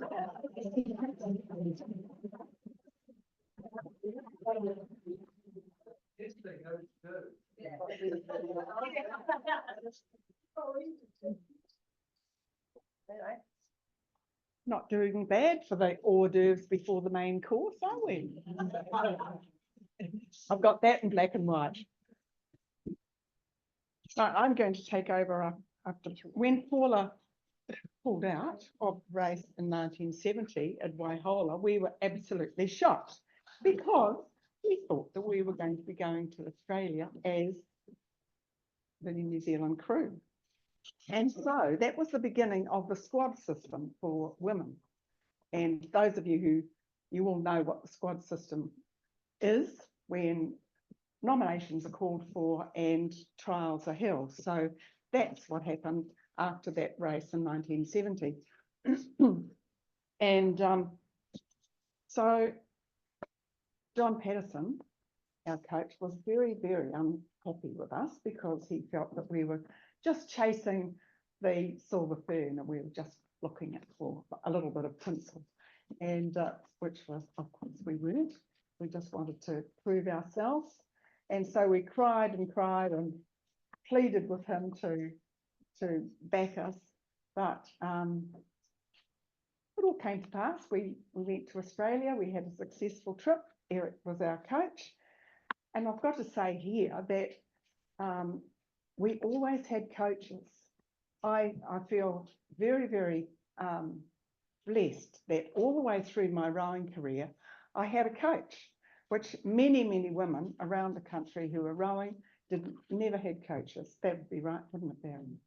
Not doing bad for the hors d'oeuvres before the main course, are we? I've got that in black and white. So I'm going to take over after when Paula pulled out of the race in 1970 at Waihola, we were absolutely shocked because we thought that we were going to be going to Australia as the New Zealand crew. And so that was the beginning of the squad system for women. And those of you all know what the squad system is when nominations are called for and trials are held. So that's what happened after that race in 1970. And so John Patterson, our coach, was very, very unhappy with us because he felt that we were just chasing the silver fern and we were just looking at for a little bit of tinsel, and which was, of course, we weren't. We just wanted to prove ourselves. And so we cried and cried and pleaded with him to back us, but it all came to pass. We went to Australia. We had a successful trip. Eric was our coach. And I've got to say here that we always had coaches. I feel very, very blessed that all the way through my rowing career, I had a coach, which many, many women around the country who were rowing never had coaches. That would be right, wouldn't it, Barry?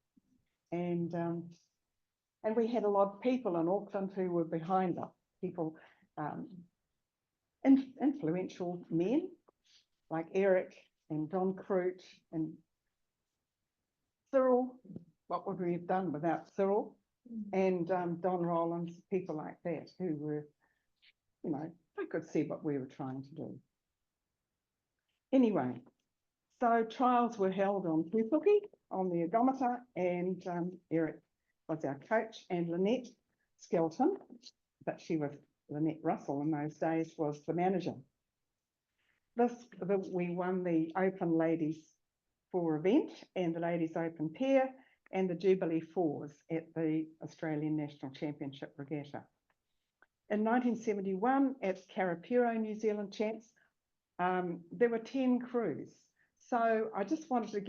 And we had a lot of people in Auckland who were behind us, people, influential men like Eric and Don Crute and Cyril. What would we have done without Cyril? And Don Rollins, people like that who were, you know, they could see what we were trying to do. Anyway, so trials were held on Pupuki, on the odometer, and Eric was our coach, and Lynette Skelton, but she was Lynette Russell in those days, was the manager. We won the Open Ladies 4 event and the Ladies Open Pair and the Jubilee Fours at the Australian National Championship Regatta. In 1971 at Karapiro New Zealand Champs, there were 10 crews. So I just wanted to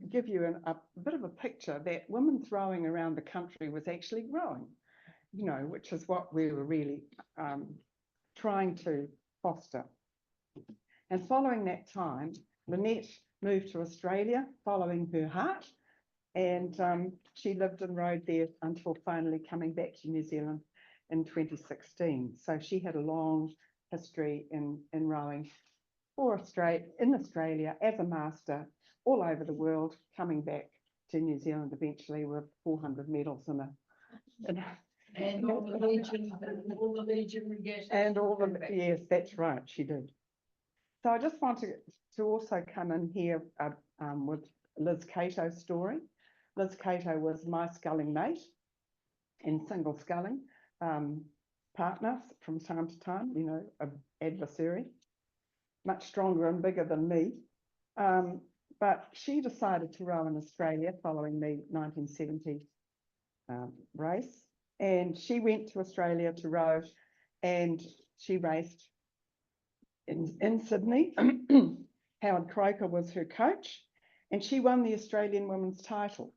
give you a bit of a picture that women's rowing around the country was actually growing, you know, which is what we were really trying to foster. And following that time, Lynette moved to Australia, following her heart, and she lived and rowed there until finally coming back to New Zealand in 2016. So she had a long history in rowing in Australia as a master all over the world, coming back to New Zealand eventually with 400 medals and all the Legion regattas. And all the, yes, that's right, she did. So I just wanted to also come in here with Liz Cato's story. Liz Cato was my sculling mate in single sculling, partner from time to time, you know, an adversary, much stronger and bigger than me. But she decided to row in Australia following the 1970 race. And she went to Australia to row, and she raced in Sydney. Howard Croker was her coach, and she won the Australian women's title,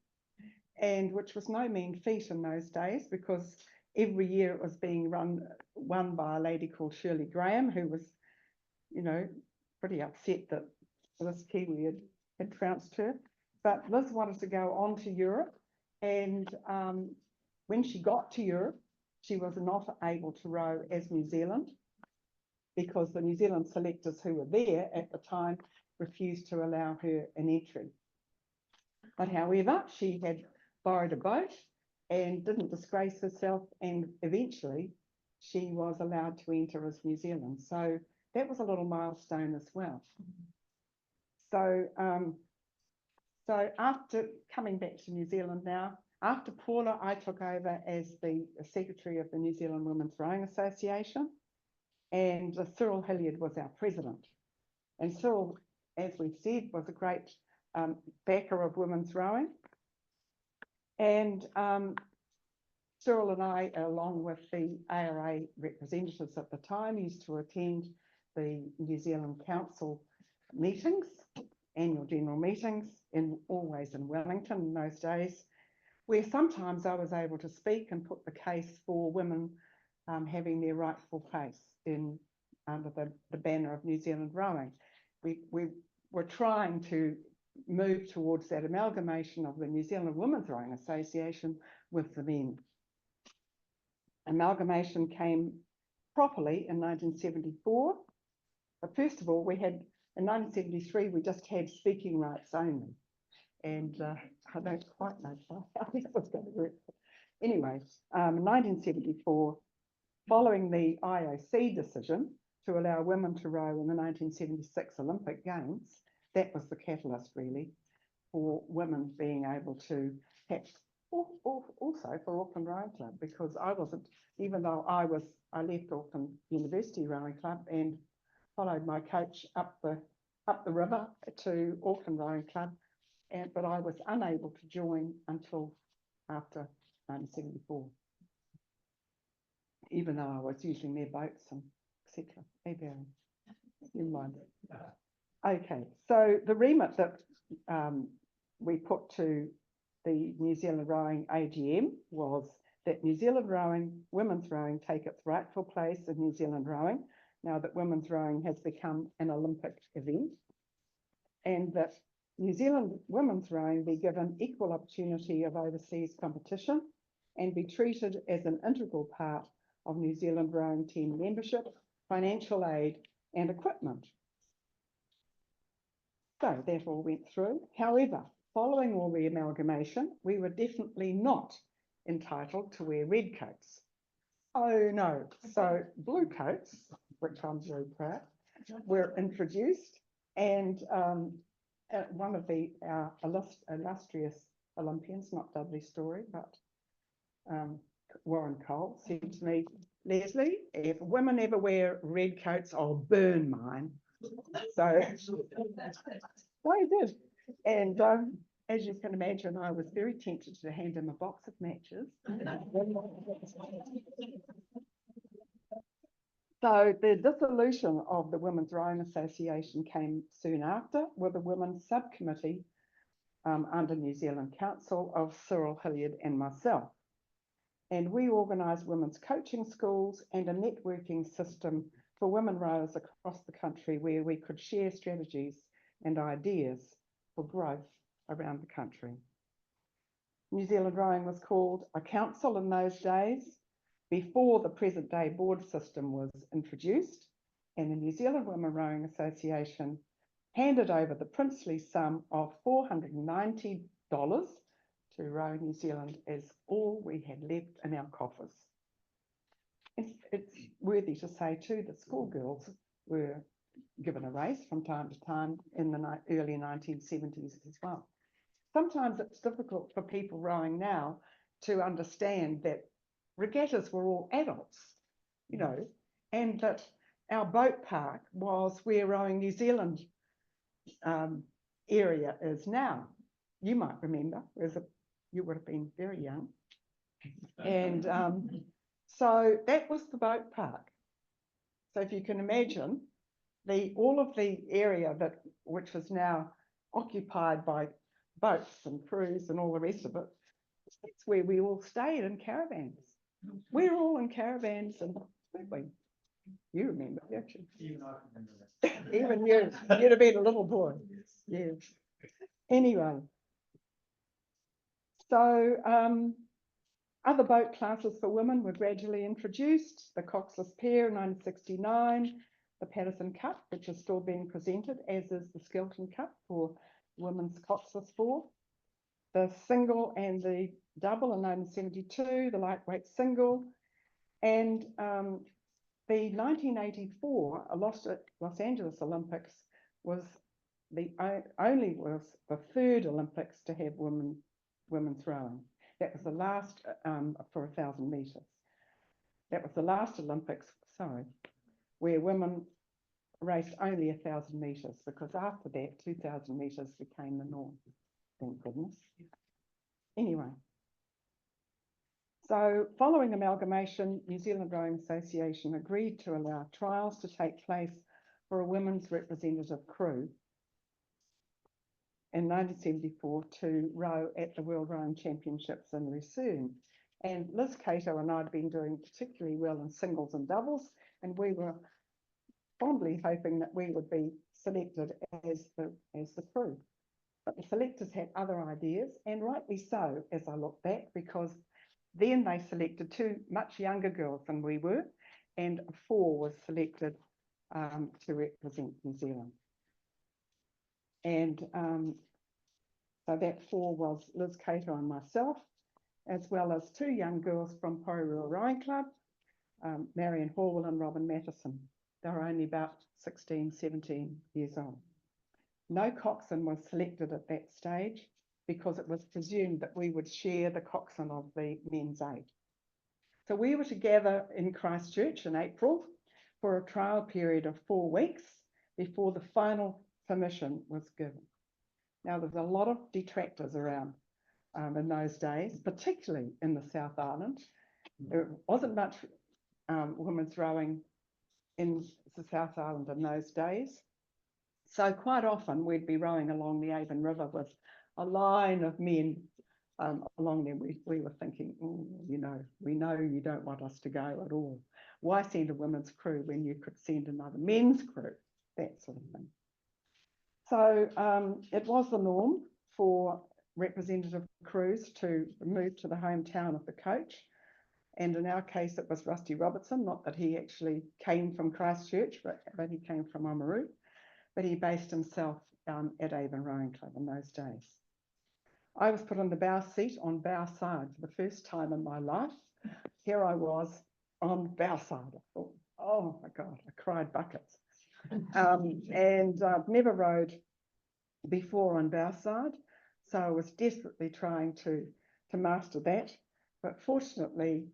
and which was no mean feat in those days, because every year it was being won by a lady called Shirley Graham, who was, you know, pretty upset that this Kiwi had trounced her. But Liz wanted to go on to Europe, and when she got to Europe, she was not able to row as New Zealand, because the New Zealand selectors who were there at the time refused to allow her an entry. But however, she had borrowed a boat and didn't disgrace herself, and eventually she was allowed to enter as New Zealand. So that was a little milestone as well. So, so after coming back to New Zealand now, after Paula, I took over as the secretary of the New Zealand Women's Rowing Association, and Cyril Hilliard was our president. And Cyril, as we've said, was a great backer of women's rowing. And Cyril and I, along with the ARA representatives at the time, used to attend the New Zealand Council meetings, annual general meetings, always in Wellington in those days, where sometimes I was able to speak and put the case for women having their rightful place under the banner of New Zealand rowing. We were trying to move towards that amalgamation of the New Zealand Women's Rowing Association with the men. Amalgamation came properly in 1974. But first of all, we had, in 1973, we just had speaking rights only. And I don't quite know how this was going to work. Anyway, in 1974, following the IOC decision to allow women to row in the 1976 Olympic Games, that was the catalyst really for women being able to have, also for Auckland Rowing Club, because I wasn't, even though I left Auckland University Rowing Club and followed my coach up the river to Auckland Rowing Club, but I was unable to join until after 1974. even though I was using their boats and etc. Hey, Barry, never mind. Okay, so the remit that we put to the New Zealand Rowing AGM was that New Zealand rowing, women's rowing, take its rightful place in New Zealand rowing, now that women's rowing has become an Olympic event, and that New Zealand women's rowing be given equal opportunity of overseas competition and be treated as an integral part of New Zealand rowing team membership, financial aid and equipment. So that all went through. However, following all the amalgamation, we were definitely not entitled to wear red coats. Oh no, so blue coats, which I'm very proud, were introduced, and one of the illustrious Olympians, not Dudley Storey, but Warren Cole, said to me, Lesley, if women ever wear red coats, I'll burn mine. So I did. And as you can imagine, I was very tempted to hand him a box of matches. So the dissolution of the Women's Rowing Association came soon after, with a women's subcommittee under New Zealand Council of Cyril Hilliard and myself. And we organised women's coaching schools and a networking system for women rowers across the country where we could share strategies and ideas for growth around the country. New Zealand Rowing was called a council in those days before the present day board system was introduced, and the New Zealand Women Rowing Association handed over the princely sum of $490 to Row New Zealand as all we had left in our coffers. It's worthy to say too that schoolgirls were given a race from time to time in the early 1970s as well. Sometimes it's difficult for people rowing now to understand that regattas were all adults, you know, and that our boat park was where Rowing New Zealand area is now. You might remember, you would have been very young. And so that was the boat park. So if you can imagine, all of the area which was now occupied by boats and crews and all the rest of it, that's where we all stayed in caravans. We're all in caravans and you remember, don't you? Even I remember that. Even you'd have been a little boy. Yes. Anyway, so other boat classes for women were gradually introduced. The Coxless Pair in 1969, the Patterson Cup, which is still being presented, as is the Skelton Cup for women's Coxless 4. The single and the double in 1972, the lightweight single, and the 1984 Los Angeles Olympics was the third Olympics to have women's rowing. That was the last for 1,000 metres. That was the last Olympics, where women raced only 1,000 metres, because after that 2,000 metres became the norm. Thank goodness. Anyway, so following amalgamation, New Zealand Rowing Association agreed to allow trials to take place for a women's representative crew in 1974 to row at the World Rowing Championships in Lucerne. And Liz Cato and I had been doing particularly well in singles and doubles, and we were fondly hoping that we would be selected as the crew. But the selectors had other ideas, and rightly so, as I look back, because then they selected two much younger girls than we were, and 4 was selected to represent New Zealand. And so that 4 was Liz Cato and myself, as well as 2 young girls from Porirua Rowing Club, Marion Hall and Robin Mattison. They were only about 16, 17 years old. No coxswain was selected at that stage because it was presumed that we would share the coxswain of the men's 8. So we were together in Christchurch in April for a trial period of 4 weeks before the final permission was given. Now, there's a lot of detractors around in those days, particularly in the South Island. There wasn't much women's rowing in the South Island in those days. So quite often we'd be rowing along the Avon River with a line of men along there. We were thinking, you know, we know you don't want us to go at all. Why send a women's crew when you could send another men's crew? That sort of thing. So it was the norm for representative crews to move to the hometown of the coach. And in our case, it was Rusty Robertson, not that he actually came from Christchurch, but he came from Oamaru. But he based himself at Avon Rowing Club in those days. I was put on the bow seat on bow side for the first time in my life. Here I was on bow side. I thought, oh my God, I cried buckets. And I've never rowed before on bow side, so I was desperately trying to master that. But fortunately,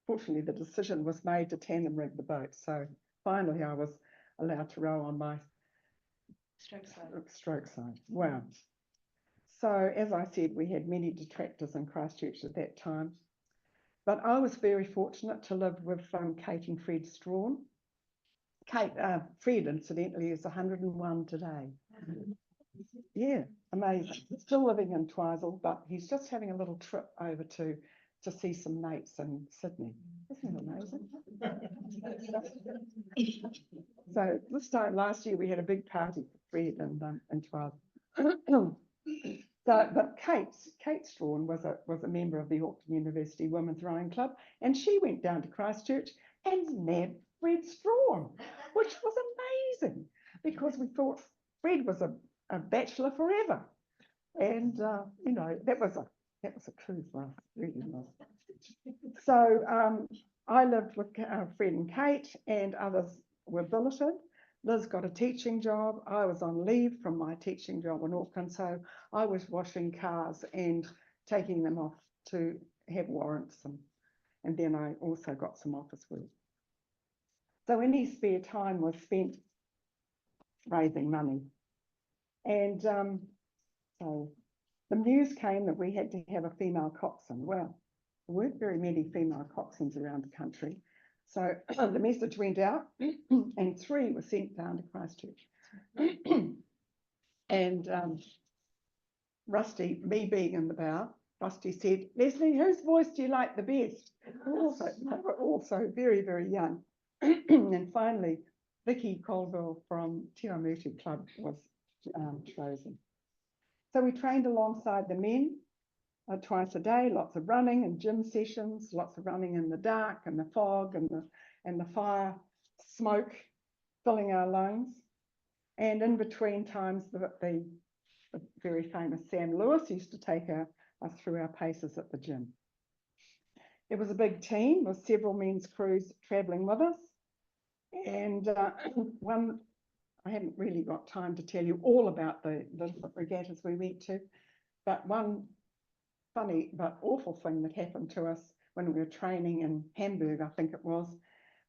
the decision was made to tandem rig the boat. So finally, I was allowed to row on my stroke side. Wow. So as I said, we had many detractors in Christchurch at that time. But I was very fortunate to live with Kate and Fred Strawn. Fred, incidentally, is 101 today. Yeah, amazing. Still living in Twizel, but he's just having a little trip over to see some mates in Sydney. Isn't it amazing? So this time last year we had a big party for Fred in Twizel. But Kate Strawn was a member of the Auckland University Women's Rowing Club, and she went down to Christchurch and nabbed Fred Strawn, which was amazing because we thought Fred was a bachelor forever, and you know, that was a coup for us, really was. So I lived with Fred and Kate, and others were billeted. Liz got a teaching job. I was on leave from my teaching job in Auckland, so I was washing cars and taking them off to have warrants, and then I also got some office work. So any spare time was spent raising money. And so the news came that we had to have a female coxswain. Well, there weren't very many female coxswains around the country. So the message went out and 3 were sent down to Christchurch. And Rusty, me being in the bow, Rusty said, Lesley, whose voice do you like the best? They were also very, very young. And finally, Vicky Colville from Te Awamutu Club was chosen. So we trained alongside the men twice a day, lots of running and gym sessions, lots of running in the dark and the fog and the fire smoke filling our lungs. And in between times, the very famous Sam Lewis used to take us through our paces at the gym. It was a big team with several men's crews travelling with us. And I haven't really got time to tell you all about the regattas we went to, but one funny but awful thing that happened to us when we were training in Hamburg, I think it was.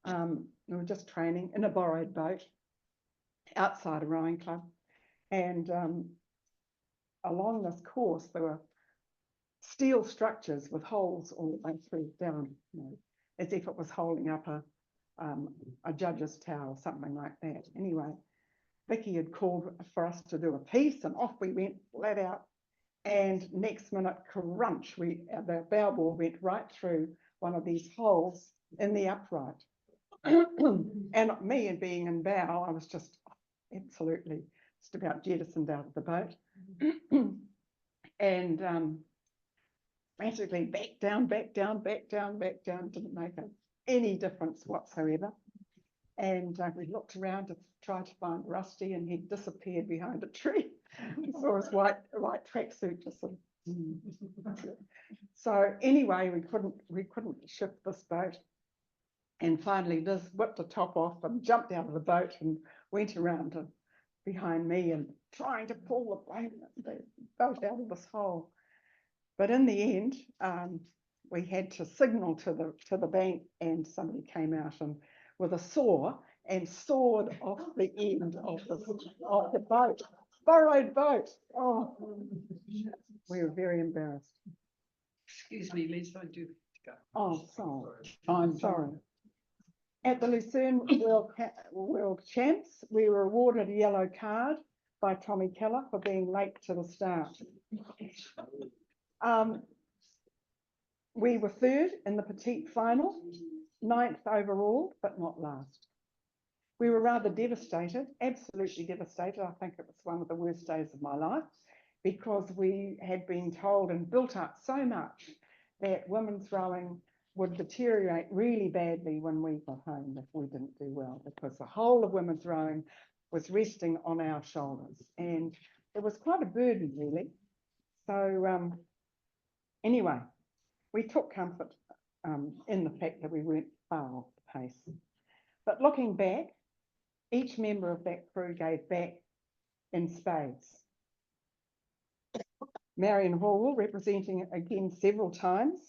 We were just training in a borrowed boat outside a rowing club, and along this course there were steel structures with holes all the way through down, you know, as if it was holding up a judge's tower or something like that. Anyway, Vicky had called for us to do a piece, and off we went flat out. And next minute, crunch, the bow ball went right through one of these holes in the upright. And me, and being in bow, I was just absolutely just about jettisoned out of the boat. And frantically back down, didn't make any difference whatsoever. And we looked around to try to find Rusty, and he'd disappeared behind a tree. We saw his white tracksuit just sort of. So anyway, we couldn't shift this boat. And finally Liz whipped the top off and jumped out of the boat and went around behind me and trying to pull the boat out of this hole. But in the end, we had to signal to the bank, and somebody came out and with a saw and sawed off the end of the boat, borrowed boat. Oh, we were very embarrassed. Excuse me, Liz, I do Oh, sorry. Fine, Sorry. At the Lucerne World Champs, we were awarded a yellow card by Tommy Keller for being late to the start. We were third in the petite final, 9th overall, but not last. We were rather devastated, absolutely devastated. I think it was one of the worst days of my life because we had been told and built up so much that women's rowing would deteriorate really badly when we got home if we didn't do well, because the whole of women's rowing was resting on our shoulders, and it was quite a burden really. So anyway, we took comfort in the fact that we weren't far off the pace. But looking back, each member of that crew gave back in spades. Marion Hall representing again several times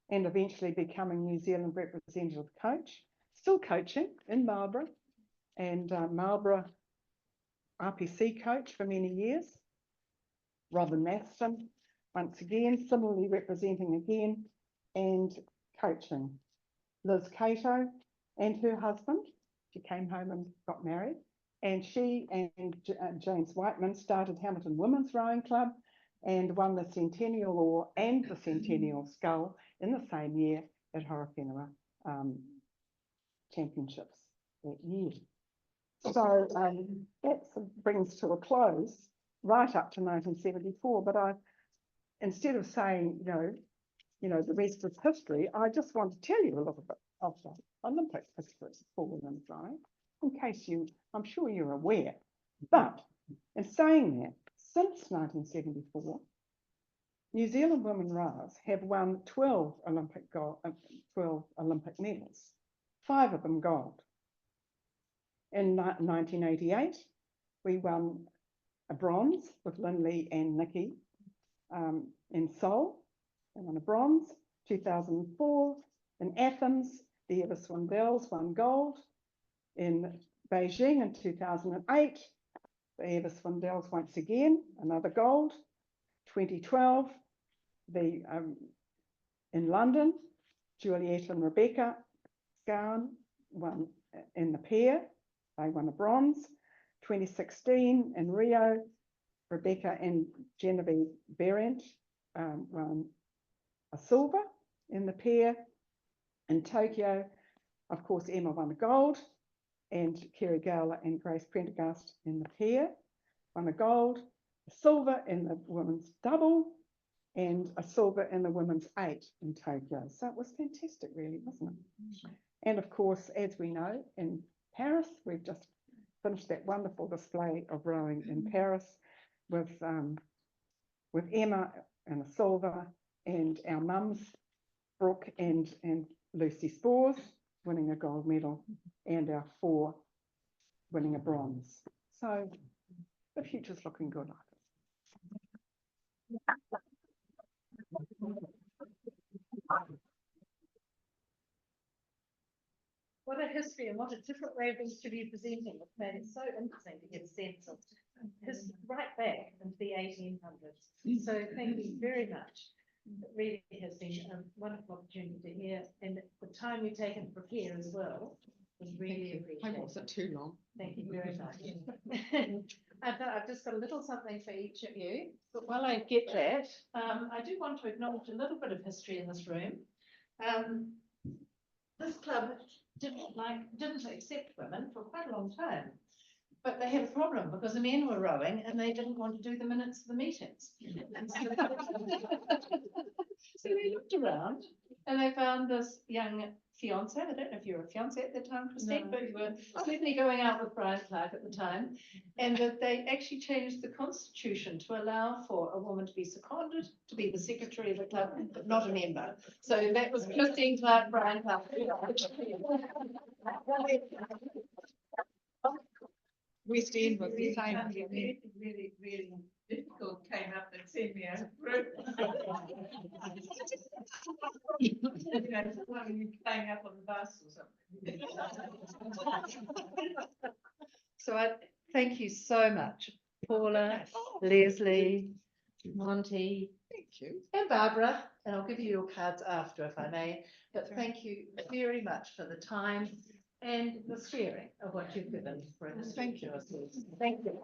and eventually becoming New Zealand representative coach, still coaching in Marlborough, and Marlborough RPC coach for many years. Robin Maston, once again, similarly representing again and coaching. Liz Cato and her husband, she came home and got married, and she and James Whiteman started Hamilton Women's Rowing Club and won the Centennial Oar and the Centennial Scull in the same year at Horowhenua Championships that year. So that brings to a close right up to 1974. But instead of saying, you know, the rest is history, I just want to tell you a little bit of the Olympic history for women's rowing, in case I'm sure you're aware. But in saying that, since 1974, New Zealand women rowers have won 12 Olympic medals, 5 of them gold. In 1988, we won a bronze with Lesley and Nikki in Seoul. They won a bronze. 2004 in Athens, the Eva Swindells won gold. In Beijing in 2008, the Eva Swindells once again, another gold. 2012, in London, Juliet and Rebecca Scowen won in the pair. They won a bronze. 2016 in Rio, Rebecca and Genevieve Berendt won a silver in the pair. In Tokyo, of course, Emma won a gold, and Kerry Gowler and Grace Prendergast in the pair won a gold, a silver in the women's double, and a silver in the women's 8 in Tokyo. So it was fantastic, really, wasn't it? And of course, as we know, in Paris, we've just finished that wonderful display of rowing in Paris with Emma and a silver, and our mums, Brooke and Lucy Spores, winning a gold medal, and our 4 winning a bronze. So the future's looking good, I think. What a history and what a different way of history presenting. It's made it so interesting to get a sense of history right back into the 1800s. So thank you very much. It really has been a wonderful opportunity to hear, and the time you've taken to prepare as well was really appreciated. I wasn't too long. Thank you very much. I've just got a little something for each of you, but while I get that, I do want to acknowledge a little bit of history in this room. This club didn't accept women for quite a long time, but they had a problem because the men were rowing and they didn't want to do the minutes of the meetings. So they looked around and they found this young fiance. I don't know if you were a fiance at the time, Christine, but you were certainly going out with Brian Clark at the time, and that they actually changed the constitution to allow for a woman to be seconded to be the secretary of the club, but not a member. So that was Christine Clark, Brian Clark. West End was the same. Really difficult came up and sent me a group. Playing up on the bus or something. So I thank you so much, Paula, Lesley, Monty, you. And Barbara, and I'll give you your cards after if I may, but thank you very much for the time and the sharing of what you've given for this. Thank you. Thank you.